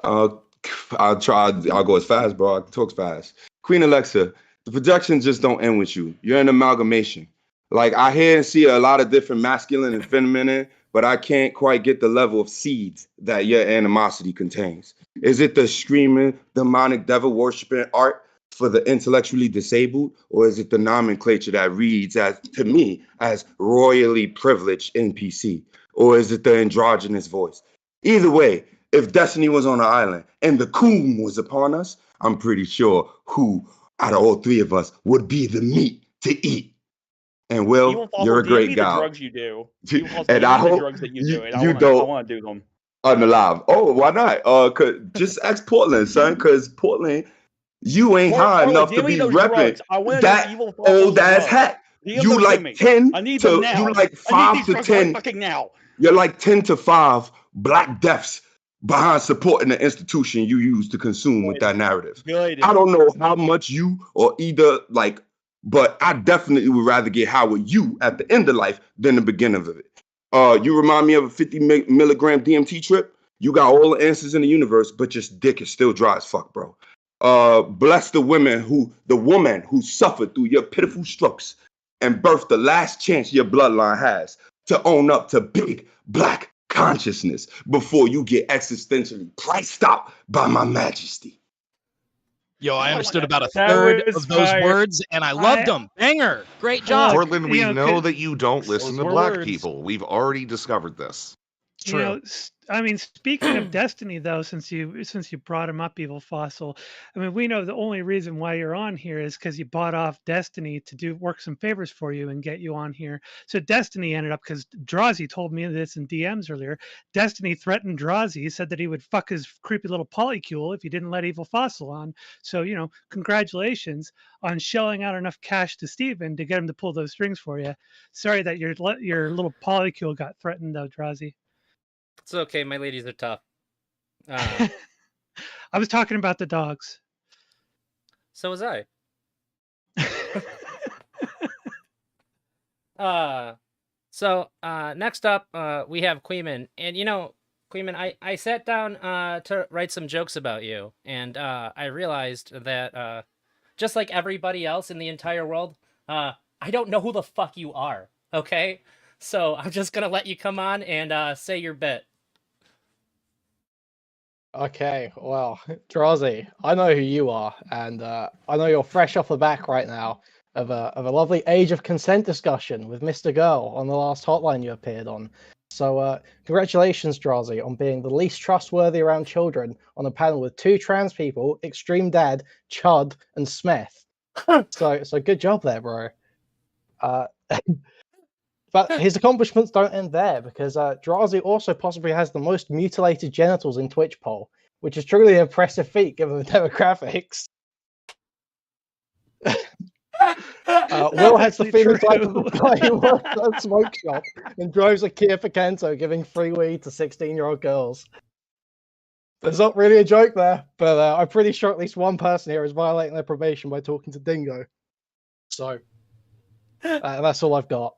I'll try. I'll go as fast, bro. I talk fast. Queen Alexa, the projections just don't end with you. You're an amalgamation. Like I hear and see a lot of different masculine and feminine, but I can't quite get the level of seeds that your animosity contains. Is it the screaming, demonic, devil worshiping art for the intellectually disabled, or is it the nomenclature that reads as to me as royally privileged NPC, or is it the androgynous voice? Either way, if destiny was on an island and the coon was upon us, I'm pretty sure who out of all three of us would be the meat to eat. And Will, Evil you're Fossil, a DM great me the guy. drugs you do. Evil Fossil, And DM I me the hope drugs that you do, and I you want don't to do them. unalive. Oh, why not? Cause just ask Portland, son. Cause Portland, you ain't high Portland, enough to DM me be those repping drugs. I want to do that Evil Fossil's old ass drugs. hat. DM You them to like me. 10 I need them to now. you like I need 5 these to drugs right 10. fucking now. You're like 10 to 5 black deaths behind supporting the institution you use to consume with that narrative. Good. I don't know how much you or either like, but I definitely would rather get high with you at the end of life than the beginning of it. You remind me of a 50 milligram DMT trip. You got all the answers in the universe, but your dick is still dry as fuck, bro. Bless the woman who suffered through your pitiful strokes and birthed the last chance your bloodline has to own up to big black consciousness before you get existentially priced out by my majesty. Yo, I understood about a That third was of those fire. words, and I loved them. Banger. Great job. Portland, we you know, know 'cause- that you don't listen Those to were black words. people. We've already discovered this. True. You know, I mean, speaking of Destiny, though, since you brought him up, Evil Fossil, I mean, we know the only reason why you're on here is because you bought off Destiny to do work some favors for you and get you on here. So Destiny ended up, because Drazi told me this in DMs earlier. Destiny threatened Drazi, said that he would fuck his creepy little polycule if he didn't let Evil Fossil on. So congratulations on shelling out enough cash to Steven to get him to pull those strings for you. Sorry that your little polycule got threatened, though, Drazi. It's okay. My ladies are tough. I was talking about the dogs. So was I. Next up, we have Queeman. And Queeman, I sat down to write some jokes about you, and I realized that just like everybody else in the entire world, I don't know who the fuck you are. Okay? So I'm just gonna let you come on and say your bit. Okay, well, Drazi, I know who you are, and I know you're fresh off the back right now of a lovely age of consent discussion with Mr. Girl on the last hotline you appeared on. So, congratulations, Drazi, on being the least trustworthy around children on a panel with 2 trans people, Extreme Dad, Chud, and Smith. So good job there, bro. But his accomplishments don't end there, because Drazi also possibly has the most mutilated genitals in Twitch poll, which is truly an impressive feat given the demographics. Will has the phenotype of a guy who works at a smoke shop and drives a Kia Picanto, giving free weed to 16-year-old girls. There's not really a joke there, but I'm pretty sure at least one person here is violating their probation by talking to Dingo. So, that's all I've got.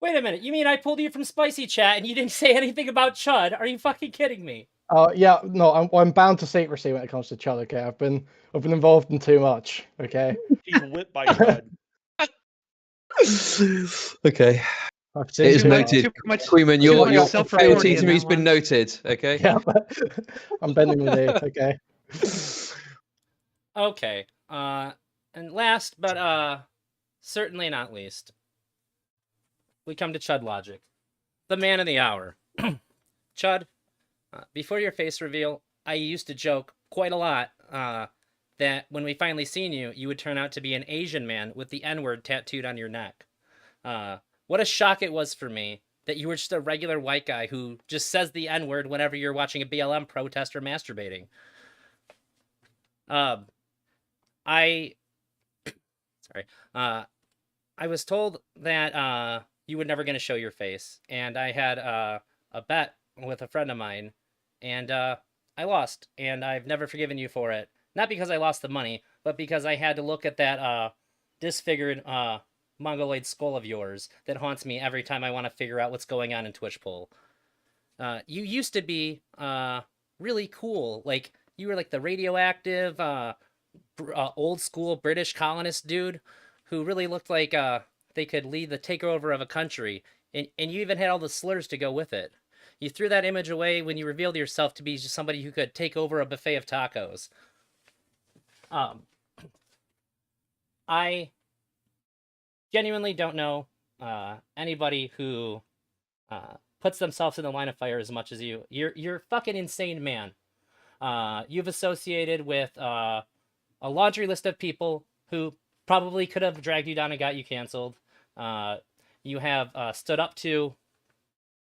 Wait a minute. You mean I pulled you from Spicy Chat and you didn't say anything about Chud? Are you fucking kidding me? Yeah, no, I'm bound to secrecy when it comes to Chud. Okay, I've been involved in too much. Okay. He's whipped by Chud. Okay. I've It seen is too noted. much. Queeman, too your much fealty self-reporting to in me that has been one. noted. Okay. Yeah, I'm bending the knee. Okay. Okay. And last but certainly not least, we come to Chud Logic, the man of the hour. Chud, before your face reveal, I used to joke quite a lot that when we finally seen you, you would turn out to be an Asian man with the N-word tattooed on your neck. What a shock it was for me that you were just a regular white guy who just says the N-word whenever you're watching a BLM protest or masturbating. I was told that you were never going to show your face, and I had a bet with a friend of mine, and I lost, and I've never forgiven you for it. Not because I lost the money, but because I had to look at that disfigured mongoloid skull of yours that haunts me every time I want to figure out what's going on in Twitch poll. You used to be really cool. Like, you were like the radioactive, old school British colonist dude who really looked like they could lead the takeover of a country. And you even had all the slurs to go with it. You threw that image away when you revealed yourself to be just somebody who could take over a buffet of tacos. I genuinely don't know anybody who puts themselves in the line of fire as much as you. You're a fucking insane man. You've associated with a laundry list of people who probably could have dragged you down and got you canceled. You have stood up to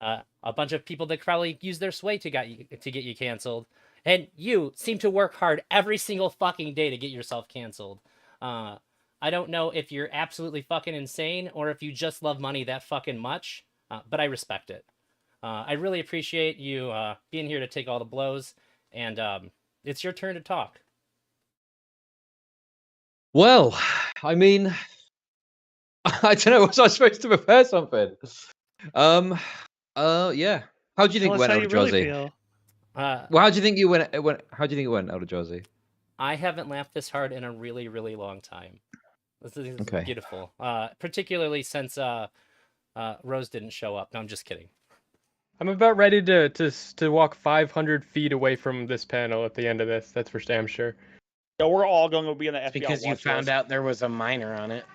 a bunch of people that probably used their sway to get you canceled, and you seem to work hard every single fucking day to get yourself canceled. I don't know if you're absolutely fucking insane or if you just love money that fucking much, but I respect it. I really appreciate you being here to take all the blows, and it's your turn to talk. Well, I mean, I don't know. Was I supposed to prepare something? Yeah. How do you think Tell it us went, how you really Eldrazi? feel. Well, how do you think you went? How do you think it went, Eldrazi? I haven't laughed this hard in a really, really long time. This is Okay. beautiful. Particularly since Rose didn't show up. No, I'm just kidding. I'm about ready to walk 500 feet away from this panel at the end of this. That's for damn sure. So we're all going to be in the FBI Because you watch found list. out there was a minor on it.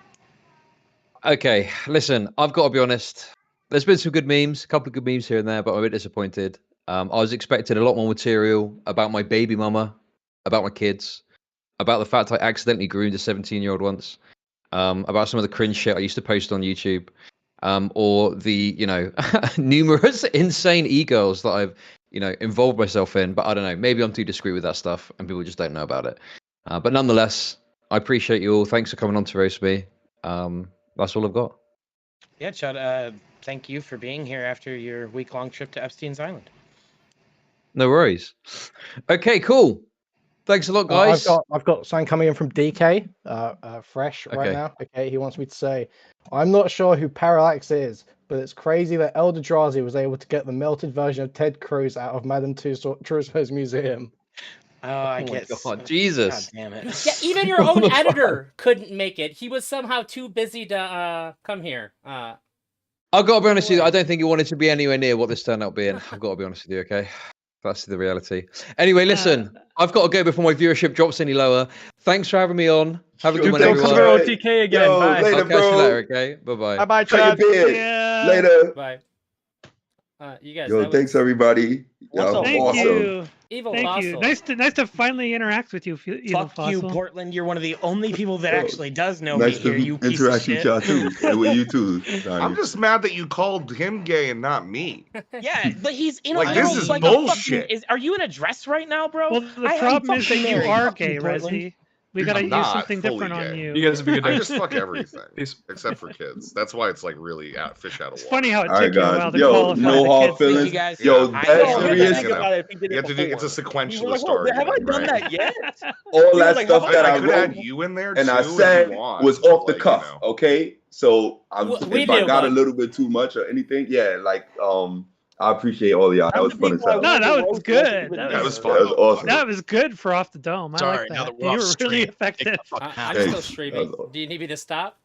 Okay, listen, I've got to be honest. There's been some good memes, a couple of good memes here and there, but I'm a bit disappointed. I was expecting a lot more material about my baby mama, about my kids, about the fact I accidentally groomed a 17-year-old once, about some of the cringe shit I used to post on YouTube, or the, numerous insane e-girls that I've, involved myself in. But I don't know, maybe I'm too discreet with that stuff and people just don't know about it. But nonetheless, I appreciate you all. Thanks for coming on to roast me. That's all I've got. Yeah, Chud, thank you for being here after your week-long trip to Epstein's Island. No worries. Okay, cool. Thanks a lot, guys. I've got something coming in from DK, fresh right Okay. now. Okay, he wants me to say, I'm not sure who Parallax is, but it's crazy that Eldrazi was able to get the melted version of Ted Cruz out of Madame Tussauds museum. Oh, I my guess. God, Jesus. God damn it. Yeah, even your own editor couldn't make it. He was somehow too busy to come here. I've got to be honest with you. I don't think you wanted to be anywhere near what this turned out being. I've got to be honest with you, okay? That's the reality. Anyway, listen, I've got to go before my viewership drops any lower. Thanks for having me on. Have a good one, Don't everyone. come to OTK again. Yo, Bye. later, I'll catch you bro. later, okay? Bye-bye. Bye-bye, Cut your Chud. beard. Yeah. Later. Bye. You guys. Yo, that thanks was everybody. What's Y'all up? Thank awesome. you. Evil Thank Fossil. you. Nice to finally interact with you, Evil Fuck you, Fossil. Portland. You're one of the only people that Yo, actually does know Nice me to here, you piece of interact with shit. y'all too. And with you too, I'm Donnie. just mad that you called him gay and not me. Yeah, but he's in Like, a this little, is like bullshit. Are you in a dress right now, bro? Well, the I'm problem is that fucking you married. are Fuck you, gay, Portland. Resi. We gotta I'm use not something fully different on gay. you. You guys have a good I day. just fuck everything Peace. except for kids. That's why it's like really fish out of It's water. funny how it All right, took you a guys. while to Yo, qualify no the hard kids. feelings. Thank you guys. Yo, I dead know. Well, here's the serious. thing about it. If he did You it have to do. It's a before. sequential He was like, story. "Whoa, have I done right? that yet?" All He that was like, stuff "Have that I I could have had wrote you in there and I too if said you want. was but, off the like, cuff. Okay, so We if I knew, got a bud. little bit too much or anything, yeah, like I appreciate all of y'all. That Half was the fun as people I hell. No, wanted that to was roast good. wasn't even That was there. fun. That was awesome. That was good for off the dome. I Sorry, like now that. that we're You off were really stream, effective. take the fuck I'm out. still Thanks. That streaming. was awesome. Do you need me to stop?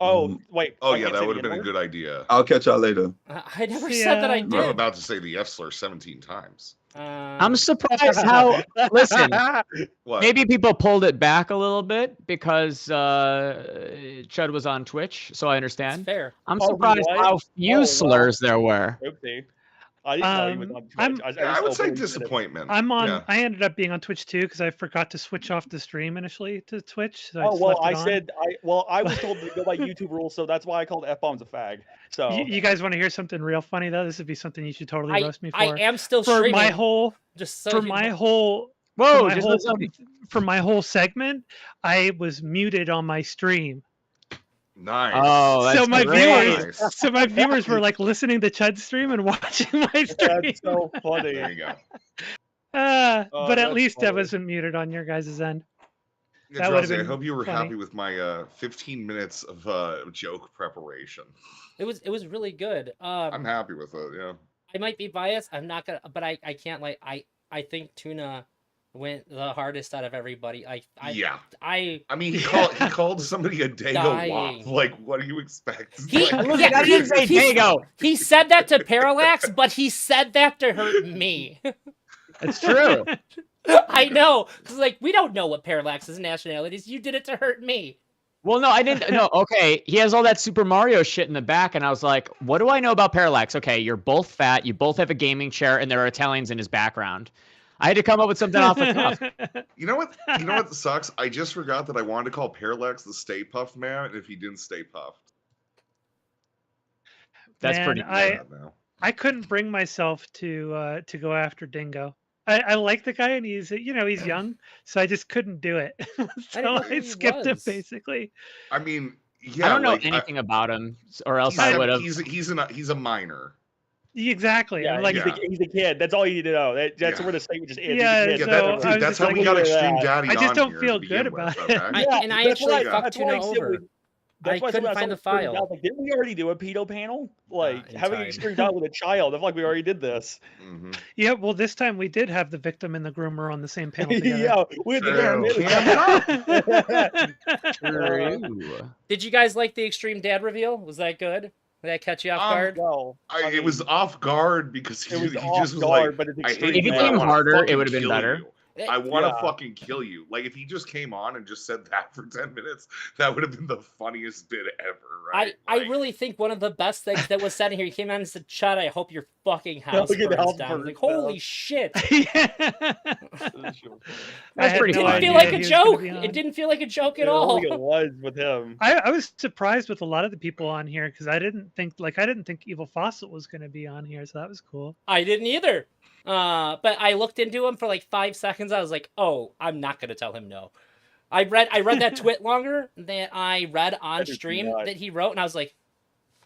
Oh, wait. Oh I yeah, can't that say would the have been a N-word? good idea. I'll catch y'all later. I never See said that I ya. I'm did. about to say the F slur 17 times. I'm surprised how. Listen, What? maybe people pulled it back a little bit because Chud was on Twitch, so I That's understand. fair. I'm Oh, he surprised was? how few Oh, wow. slurs there were. Oopsie. I didn't know he was on Twitch. I'm- I just Yeah, I would know say Billy did it. disappointment. I'm on. Yeah. I ended up being on Twitch too because I forgot to switch off the stream initially to Twitch. So I Oh just well, left it I on. said I was told to go by YouTube rules, so that's why I called F-bombs a fag. So You guys want to hear something real funny though? This would be something you should totally roast me for. I am still for streaming. my whole Just so for you my know. whole Whoa, for my just whole, listen. for my whole segment, I was muted on my stream. Nice. Oh, that's So my great. viewers, so my viewers were like listening to Chud's stream and watching my stream. that's so funny. There you go. Oh, But at that's least I funny. wasn't muted on your guys' end. Yeah, That would've Drowsy, I been hope you were funny. happy with my 15 minutes of joke preparation. It was really good. I'm happy with it. Yeah. I might be biased. I'm not gonna, but I can't like I think Tuna went the hardest out of everybody. Yeah. I mean, he called somebody a Dago Dying. Wop. Like, what do you expect? He, Like- Look, I didn't say Dago. He said that to Parallax, but he said that to hurt me. It's true. I know, because like we don't know what Parallax's nationality is. You did it to hurt me. Well, no, I didn't. No, okay. He has all that Super Mario shit in the back, and I was like, what do I know about Parallax? Okay, you're both fat, you both have a gaming chair, and there are Italians in his background. I had to come up with something off the cuff. You know what? You know what sucks? I just forgot that I wanted to call Parallax the Stay Puffed Man, and if he didn't stay puffed. That's Man, pretty bad now. I couldn't bring myself to go after Dingo. I like the guy, and he's he's young, so I just couldn't do it. So I skipped it basically. I mean, yeah, I don't know like, anything about him, or else I would have. He's a minor. Exactly. Yeah, I'm like, he's a kid. That's all you need to know. That's where the statement just ends. Yeah, He's a kid. so That's how we got Extreme Daddy I just on don't here feel to good begin with, about it. okay? I actually fucked Tuna over. I couldn't find the file. Like, didn't we already do a pedo panel? Like in having time. extreme dad with a child. I feel like we already did this. Mm-hmm. Yeah, well, this time we did have the victim and the groomer on the same panel together. Yeah, we had Did you guys like the Extreme Dad reveal? Was that good? Did that catch you off guard? No, it was off guard because he just was guard, like, but it's I extreme. hate If you. it I came wanna harder, it fucking would have been kill better. you. I want to Yeah. fucking kill you. Like, if he just came on and just said that for 10 minutes, that would have been the funniest bit ever, right? I really think one of the best things that was said in here, he came out and said, Chud, I hope your fucking house Look at the burns house down. I was burns like, holy down. shit. That's pretty It didn't funny. feel like a joke. It didn't feel like a joke at I all. don't think it was with him. I was surprised with a lot of the people on here because I didn't think Evil Fossil was going to be on here, so that was cool. I didn't either. But I looked into him for like 5 seconds. I was like, oh, I'm not going to tell him no. I read that twit longer than I read on I did stream not. that he wrote, and I was like,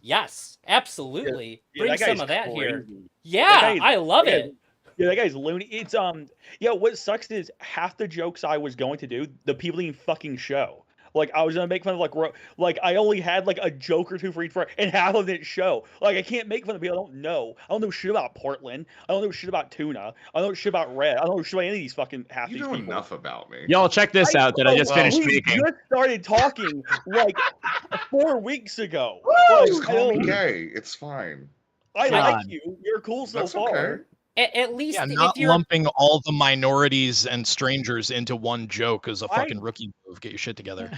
yes, absolutely. Yeah, Bring that some guy's of that here. crazy. Yeah, That guy's- I love that it. guy's- Yeah, that guy's loony. It's yeah. What sucks is half the jokes I was going to do, the people didn't fucking show. Like I was gonna make fun of like I only had like a joke or two for each part, and half of it show. Like I can't make fun of people I don't know. I don't know shit about Portland. I don't know shit about Tuna. I don't know shit about Red. I don't know shit about any of these fucking half You these know people. enough about me. Y'all check this out that I just finished we speaking. just started talking like 4 weeks ago. Just Like, call me gay. It's fine. I God. like you. You're cool so That's far. okay. At least Yeah, if not you're lumping all the minorities and strangers into one joke is a I- fucking rookie move. Get your shit together.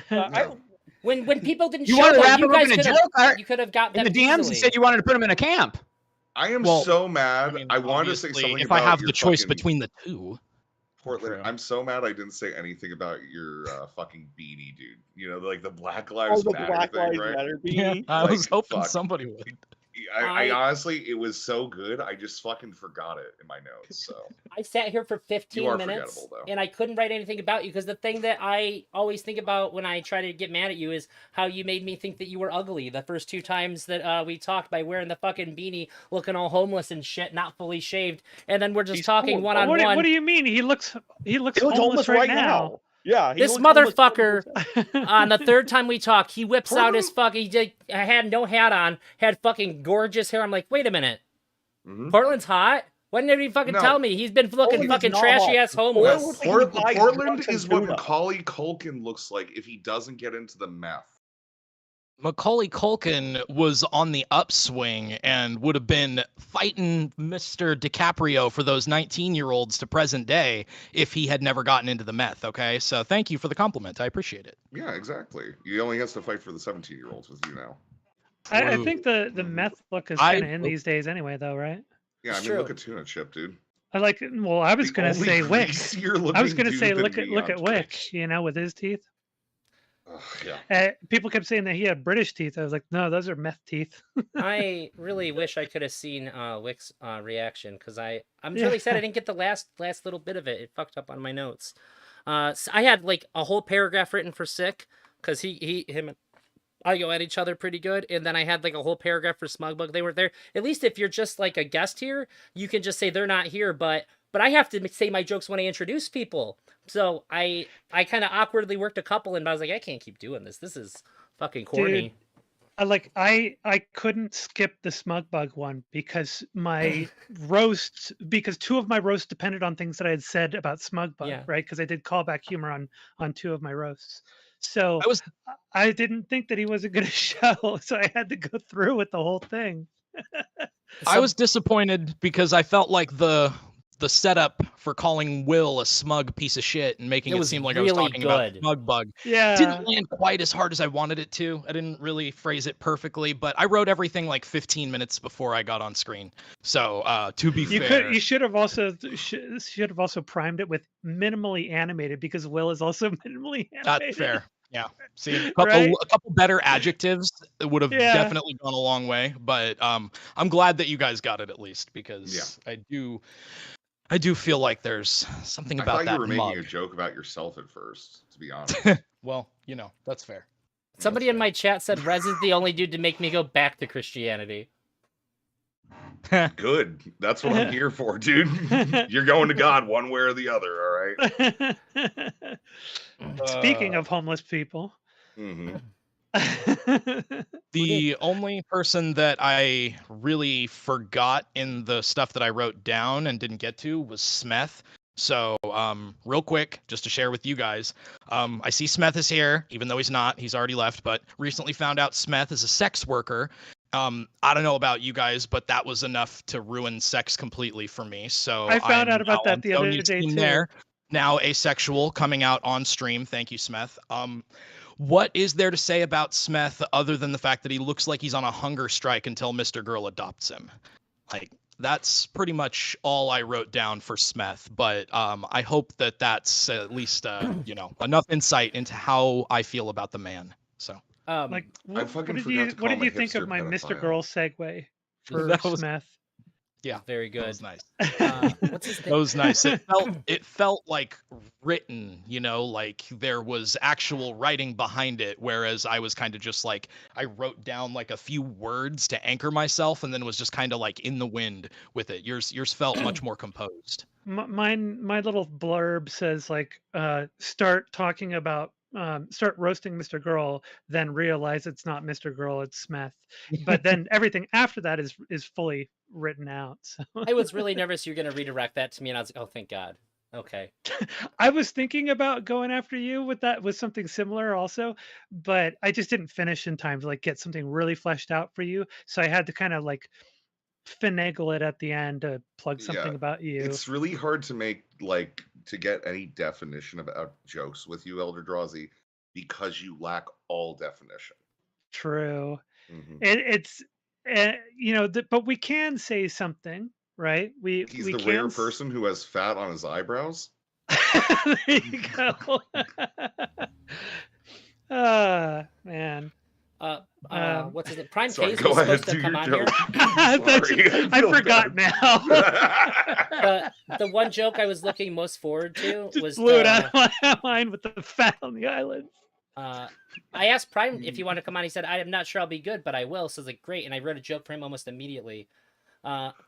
when people didn't You show wanted to them, wrap you him up guys in a could joke? have you could have got In them the DMs, easily. you said you wanted to put him in a camp. I am Well, so mad. I, mean, wanted to say obviously, something if about I have your the choice fucking between the two. Portland. True. I'm so mad I didn't say anything about your fucking beanie, dude. You know, like the Black Oh, Lives the Matter Black thing, Lives right? Matter Yeah, beanie. I Like, was hoping fuck. somebody would. I honestly, it was so good. I just fucking forgot it in my notes. So I sat here for 15 You are minutes forgettable, though. and I couldn't write anything about you because the thing that I always think about when I try to get mad at you is how you made me think that you were ugly the first 2 times that we talked by wearing the fucking beanie, looking all homeless and shit, not fully shaved, and then we're just He's talking cool. one on What one. do you mean? He looks He looks homeless right now. Yeah, he This looks homeless motherfucker, 100%. on the 3rd time we talked, he whips out his fucking. I had no hat on, had fucking gorgeous hair. I'm like, wait a minute, Mhm. Portland's hot. Why didn't he fucking No. tell me? He's been looking Portland is fucking not trashy hot. ass homeless. Portland- Portland buys Portland drugs is and what tuna. Macaulay Culkin looks like if he doesn't get into the meth. Macaulay Culkin was on the upswing and would have been fighting Mr. DiCaprio for those 19-year-olds to present day if he had never gotten into the meth, okay? So thank you for the compliment. I appreciate it. Yeah, exactly. He only has to fight for the 17-year-olds with you now. I True. think the meth look is I- kind of in these days anyway, though, right? Yeah, It's I mean, look true. at Tuna Chip, dude. I like. Well, I was The gonna only say Wick. greasier I was looking gonna dude say than look me at on Wick. Twitch. You know, with his teeth. Ugh, yeah. People kept saying that he had British teeth. I was like, no, those are meth teeth. I really wish I could have seen Wick's reaction because I'm Yeah. really sad I didn't get the last little bit of it. It fucked up on my notes. So I had like a whole paragraph written for Sick because him and I go at each other pretty good, and then I had like a whole paragraph for Smugbug. They were there. At least if you're just like a guest here, you can just say they're not here. But I have to say my jokes when I introduce people. So I kind of awkwardly worked a couple, and I was like, I can't keep doing this. This is fucking corny. Dude, I couldn't skip the Smugbug one because my roasts, because 2 of my roasts depended on things that I had said about Smugbug, Yeah. right? Because I did callback humor on 2 of my roasts. So I was I didn't think that he wasn't going to show, so I had to go through with the whole thing. I was disappointed because I felt like the the setup for calling Will a smug piece of shit and making It it was seem like I was really talking about good. smug bug Yeah. didn't land quite as hard as I wanted it to. I didn't really phrase it perfectly, but I wrote everything like 15 minutes before I got on screen. So to be fair, You should have also primed it with minimally animated, because Will is also minimally animated. that's fair. Yeah. See, a Right? couple better adjectives would have Yeah. definitely gone a long way. But I'm glad that you guys got it at least, because I do feel like there's something I about thought you that were making a mug. joke about yourself at first, to be honest. Well, that's fair. Somebody in my chat said Rez is the only dude to make me go back to Christianity. Good. That's what I'm here for, dude. You're going to God one way or the other, all right? Speaking of homeless people. Mm-hmm. The only person that I really forgot in the stuff that I wrote down and didn't get to was Smeth. So, real quick, just to share with you guys, I see Smeth is here, even though he's not. He's already left, but recently found out Smeth is a sex worker. I don't know about you guys, but that was enough to ruin sex completely for me. So I found I'm out about now that on the other Sonya's day team too. there. Now asexual, coming out on stream. Thank you, Smeth. What is there to say about Smeth other than the fact that he looks like he's on a hunger strike until Mr. Girl adopts him? Like, that's pretty much all I wrote down for Smeth. But I hope that that's at least enough insight into how I feel about the man. So Like, I what fucking did forgot you to call him a think of hipster my Mr. pedophile. Girl segue for That was- Smeth? yeah, very good. That was nice. What's his name? That was nice. It felt like written, like there was actual writing behind it, whereas I was kind of just like, I wrote down like a few words to anchor myself and then was just kind of like in the wind with it. Yours felt much more composed. My little blurb says like, start talking about, start roasting Mr. Girl, then realize it's not Mr. Girl, it's Smith. But then everything after that is fully written out. So. I was really nervous you were going to redirect that to me, and I was like, oh, thank God. Okay. I was thinking about going after you with something similar also, but I just didn't finish in time to like get something really fleshed out for you. So I had to kind of like finagle it at the end to plug something about you. It's really hard to get any definition about jokes with you, Elder Drazi, because you lack all definition. True. Mhm. It's but we can say something, right? He's we the can rare person who has fat on his eyebrows. There you go. Man. What's his name? Prime Sorry, Case go was ahead, supposed to do come your on here. joke. Sorry, I feel forgot bad. now. The one joke I was looking most forward to Just was blew it out of my mind with the fat on the island. I asked Prime if he wanted to come on. He said, I'm not sure I'll be good, but I will. So I was like, great. And I wrote a joke for him almost immediately.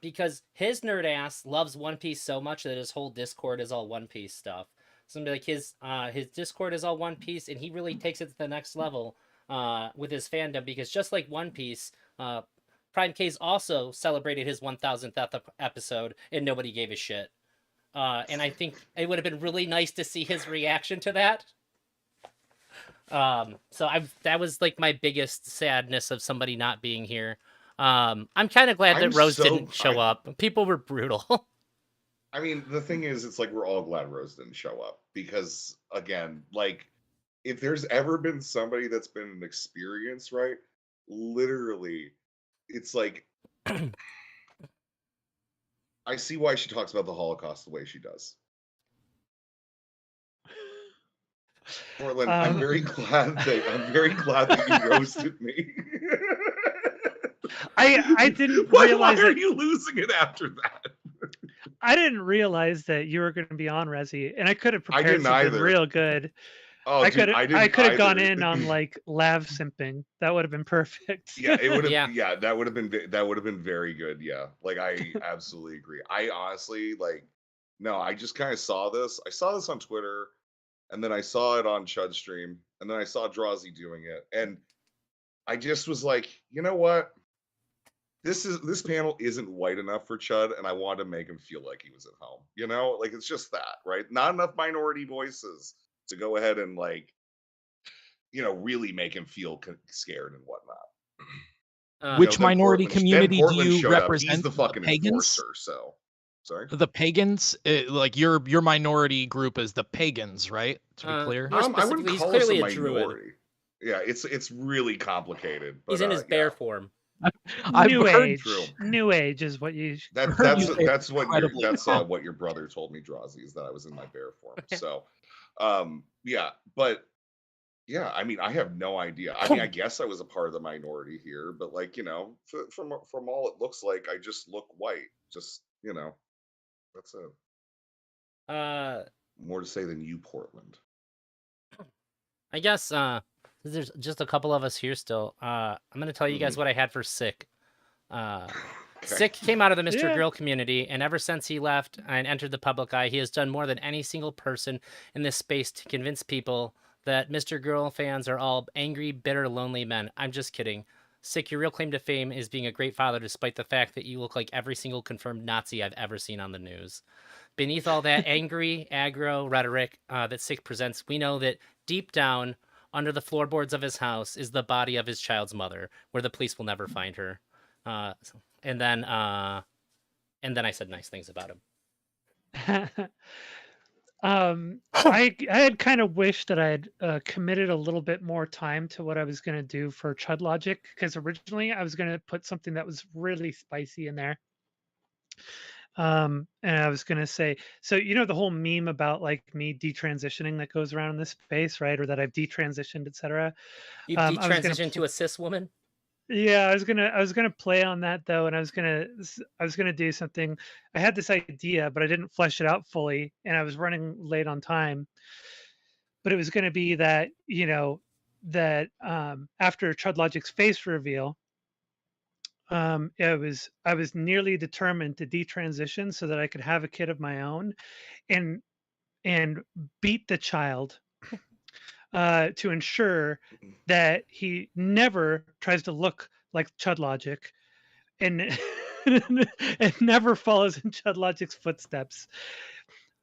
Because his nerd ass loves One Piece so much that his whole Discord is all One Piece stuff. So like his Discord is all One Piece, and he really takes it to the next level with his fandom, because just like One Piece, Prime K's also celebrated his 1000th episode, and nobody gave a shit. And I think it would have been really nice to see his reaction to that. So that was like my biggest sadness of somebody not being here. I'm kind of glad that I'm Rose so- didn't show up. People were brutal. I mean, the thing is, it's like we're all glad Rose didn't show up because, again, like, if there's ever been somebody that's been an experience, right? Literally, it's like, I see why she talks about the Holocaust the way she does. Portland, I'm very glad that you roasted me. I didn't Why realize are that you losing it after that? I didn't realize that you were going to be on Resi, and I could have I prepared didn't something either. real good. Oh, I dude, could I didn't have gone either. in on like lav simping. That would have been perfect. Yeah, it would have. Yeah, that would have been very good. Yeah, like I absolutely agree. I honestly no, I just kind of saw this. I saw this on Twitter, and then I saw it on Chud stream, and then I saw Drazi doing it, and I just was like, you know what? This panel isn't white enough for Chud, and I wanted to make him feel like he was at home. You know, like it's just that, right? Not enough minority voices to go ahead and really make him feel scared and whatnot. Which Then minority Portland- community then do Portland you showed up. represent? He's the fucking Pagans? enforcer, so Sorry. The pagans, like your minority group is the pagans, right? To be clear. More I wouldn't specifically, he's call us a clearly a druid. minority. Yeah, it's really complicated. But, He's in his yeah. bear form. I've New heard age. True. New age is what you. That's heard you that's say that's what your incredibly that's calm. what your brother told me, Drazi, is that I was in my bear form. So, yeah, but yeah, I mean, I have no idea. I mean, I guess I was a part of the minority here, but like, you know, from all it looks like, I just look white. Just, you know, that's it. More to say than you, Portland. I guess there's just a couple of us here still. I'm gonna tell you guys what I had for Sick. Sick came out of the Mr. Yeah. Grill community, and ever since he left and entered the public eye, he has done more than any single person in this space to convince people that Mr. Grill fans are all angry, bitter, lonely men. I'm just kidding. Sick, your real claim to fame is being a great father, despite the fact that you look like every single confirmed Nazi I've ever seen on the news. Beneath all that angry, aggro rhetoric that Sick presents, we know that deep down, under the floorboards of his house, is the body of his child's mother, where the police will never find her. And then I said nice things about him. I had kind of wished that I had committed a little bit more time to what I was going to do for Chud Logic, because originally I was going to put something that was really spicy in there. And I was going to say, so you know the whole meme about like me detransitioning that goes around in this space, right? Or that I've detransitioned, etc. You've detransitioned to a cis woman? Yeah, I was gonna play on that though, and I was gonna do something. I had this idea, but I didn't flesh it out fully, and I was running late on time. But it was gonna be that, you know, that after Chud Logic's face reveal, I was nearly determined to detransition so that I could have a kid of my own, and beat the child to ensure that he never tries to look like Chud Logic and and never follows in Chud Logic's footsteps.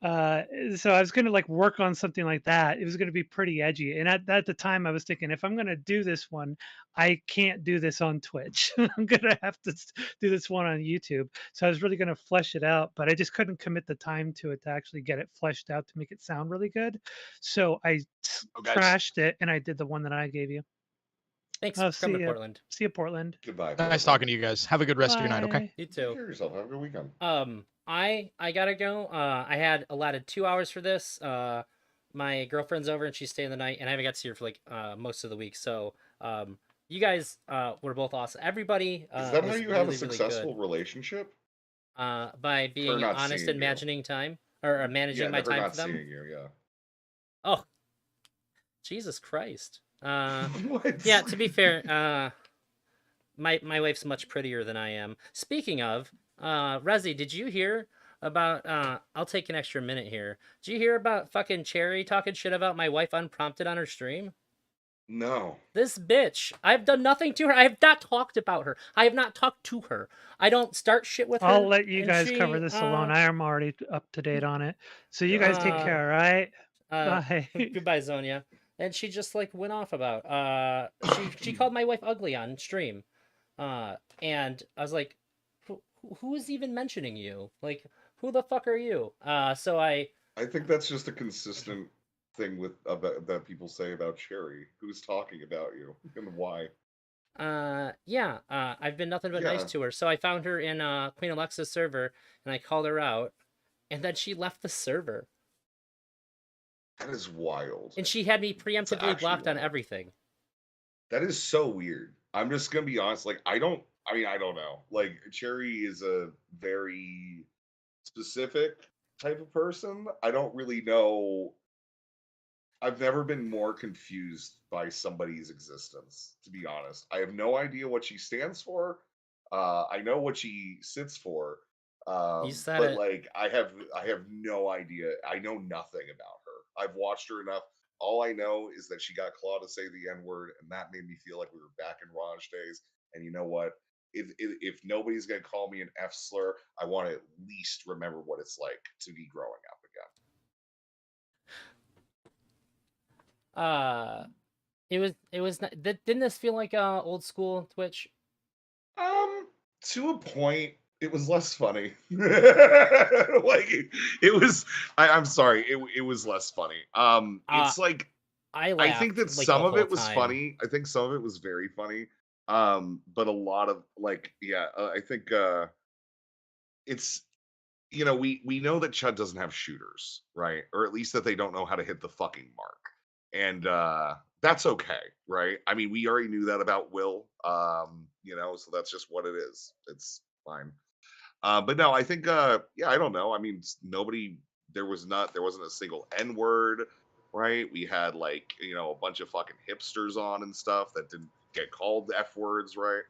So I was gonna like work on something like that. It was gonna be pretty edgy. And at the time I was thinking, if I'm gonna do this one, I can't do this on Twitch. I'm gonna have to do this one on YouTube. So I was really gonna flesh it out, but I just couldn't commit the time to it to actually get it fleshed out to make it sound really good. So I trashed it and I did the one that I gave you. Thanks Oh, for coming, see ya. Portland. See you, Portland. Goodbye. Nice talking to you guys. Have a good rest of your night, okay? Bye. You Take too. care of yourself. Have a good weekend. I gotta go. I had allotted 2 hours for this. My girlfriend's over and she's staying the night, and I haven't got to see her for like most of the week. So you guys were both awesome. Everybody Is that how was you have a really, successful really relationship? good. By being not honest seeing and you. managing time or managing Yeah, my never time not for them. seeing you. Yeah. Oh, Jesus Christ. What? Yeah, to be fair, my wife's much prettier than I am. Speaking of, Rezi, did you hear about I'll take an extra minute here. Did you hear about fucking Cherry talking shit about my wife unprompted on her stream? No. This bitch. I've done nothing to her. I have not talked about her. I have not talked to her. I don't start shit with her. I'll let you and guys she, cover this alone. I am already up to date on it. So you guys take care, all right? Bye. Goodbye, Zonia. And she just like went off about she called my wife ugly on stream. And I was like, who is even mentioning you? Like, who the fuck are you? So I think that's just a consistent thing with that people say about Cherry. Who's talking about you and why? Yeah, I've been nothing but nice Yeah. to her. So I found her in Queen Alexa's server and I called her out, and then she left the server. That is wild. And she had me preemptively actually blocked on wild. everything. That is so weird. I'm just gonna be honest. Like, I don't know. Like, Cherry is a very specific type of person. I don't really know. I've never been more confused by somebody's existence, to be honest. I have no idea what she stands for. I know what she sits for. You said But it. like, I have no idea. I know nothing about her. I've watched her enough. All I know is that she got Claw to say the N-word, and that made me feel like we were back in Raj days. And you know what? If nobody's gonna call me an F slur, I want to at least remember what it's like to be growing up again. It was didn't this feel like old school Twitch? To a point, It was less funny. Like it was. I'm sorry. It was less funny. It's like I I think laughed that like some the of whole it was time. funny. I think some of it was very funny. But a lot of like, yeah, I think it's we know that Chud doesn't have shooters, right? Or at least that they don't know how to hit the fucking mark. And that's okay, right? I mean, we already knew that about Will. So that's just what it is. It's fine. But no, I think yeah, I don't know. I mean, there wasn't a single N word, right? We had like, a bunch of fucking hipsters on and stuff that didn't get called F words, right?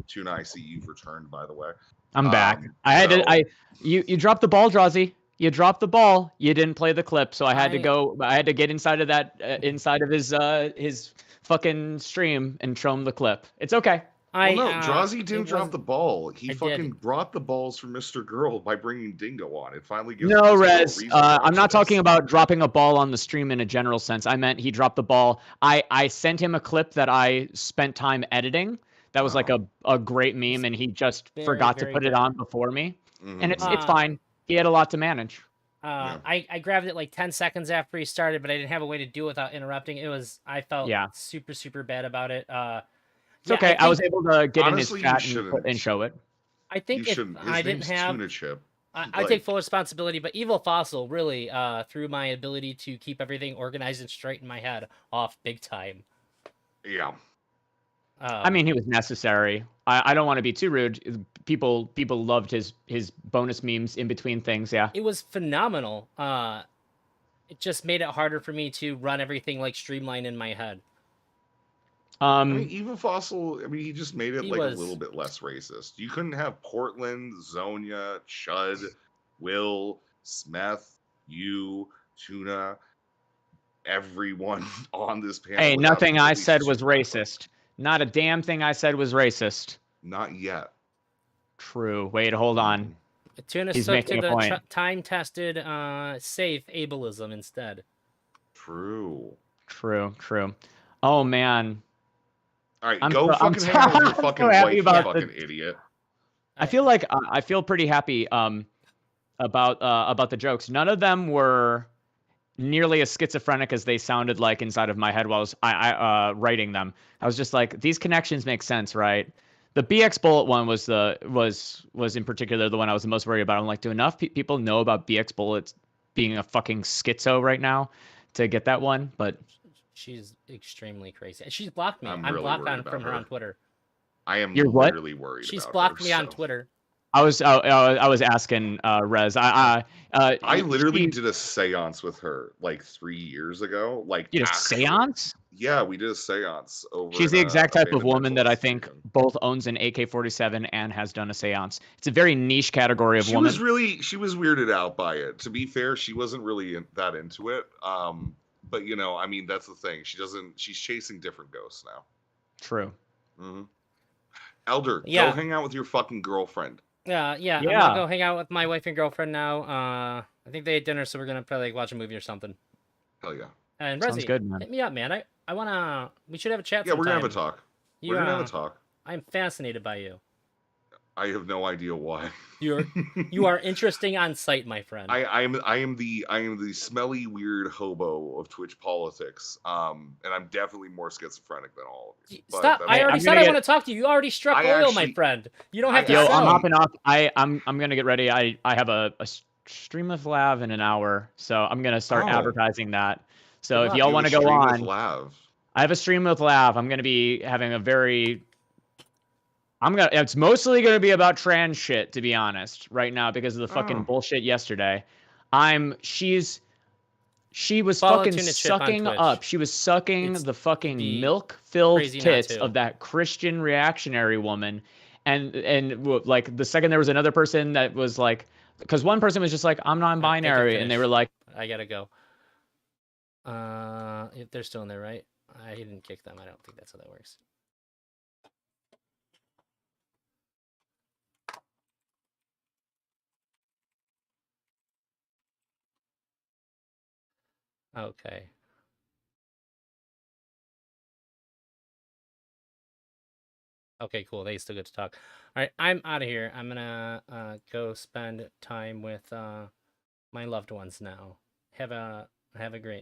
Tuna, I see you've returned, by the way. I'm back. I had to. You dropped the ball, Drazi. You dropped the ball. You didn't play the clip, so I had to go. I had to get inside of that, inside of his fucking stream and show him the clip. It's okay. Well, no, Drazi didn't drop the ball. He I fucking did. brought the balls for Mr. Girl by bringing Dingo on. It finally gives No, Mr. Girl a Rez. reason to I'm watch not this. talking about dropping a ball on the stream in a general sense. I meant he dropped the ball. I sent him a clip that I spent time editing. That was like a great meme, and he just forgot to very put it good. on before me. And it's Mhm. fine. He had a lot to manage. I grabbed it like 10 seconds after he started, but I didn't have a way to do it without interrupting. I felt super, super bad about it. It's okay. I was able to get Honestly, in you his chat and show it. I think You if shouldn't. His I didn't name's have Tuna Chip. I take full responsibility, but Evil Fossil really threw my ability to keep everything organized and straight in my head off big time. Yeah. I mean, he was necessary. I don't want to be too rude. People loved his bonus memes in between things. Yeah. It was phenomenal. It just made it harder for me to run everything like streamlined in my head. I mean, Evil Fossil, I mean, he just made it He like was- a little bit less racist. You couldn't have Portland, Zonia, Chud, Will, Smith, you, Tuna, everyone on this panel. Hey, without nothing at I least said two was black racist. Not a damn thing I said was racist. Not yet. True. Wait, hold on. Tuna He's stuck making to a point. the time-tested, safe ableism instead. True. True. Oh man. All right, I'm go so- I'm fucking hang out with your so fucking happy wife, you about fucking idiot. I feel like I feel pretty happy about the jokes. None of them were nearly as schizophrenic as they sounded like inside of my head while I was writing them. I was just like, these connections make sense, right? The BX Bullet one was in particular the one I was the most worried about. I'm like, do enough people know about BX Bullets being a fucking schizo right now to get that one? But she's extremely crazy. She's blocked me. I'm I'm really blocked worried about from her her. on Twitter. I am You're what? literally worried She's about blocked her, me on so- Twitter. I was asking Rez. I literally she- did a seance with her like 3 years ago. Like You did a actual- seance? Yeah, we did a seance over. She's in the a exact type of abandoned woman that mental I think both owns an AK-47 and has done a seance. It's a very niche category of She woman. was weirded out by it. To be fair, she wasn't really that into it. But I mean, that's the thing. She's chasing different ghosts now. True. Mm-hmm. Elder, Yeah. go hang out with your fucking girlfriend. Yeah. I'm gonna go hang out with my wife and girlfriend now. I think they ate dinner, so we're gonna probably watch a movie or something. Hell yeah. And Sounds Rezi, good, man. hit me up, man. I wanna. We should have a chat. Yeah, we're gonna have a sometime. talk. We're gonna have a talk. I'm fascinated by you. I have no idea why. You are interesting on sight, my friend. I am the smelly weird hobo of Twitch politics. And I'm definitely more schizophrenic than all of you. But Stop! that's- I already said I want to talk to you. You already struck I oil, my actually- friend. You don't have to Yo, sell. I'm hopping off. I'm gonna get ready. I have a stream of Lav in an hour, so I'm gonna start Oh. advertising that. So Good if luck. y'all Do a want to go stream with on, Lav. I have a stream with Lav. I'm gonna be having a very. It's mostly gonna be about trans shit, to be honest, right now because of the fucking Oh. bullshit yesterday. She was Follow fucking Tuna Chip on sucking Twitch. up. She was sucking It's the fucking be milk-filled crazy not tits to. of that Christian reactionary woman, and like the second there was another person that was like, because one person was just like, I'm non-binary, and they were like, I gotta go. If they're still in there, right? I didn't kick them. I don't think that's how that works. Okay. Okay, cool. They still get to talk. All right, I'm out of here. I'm gonna go spend time with my loved ones now. Have a great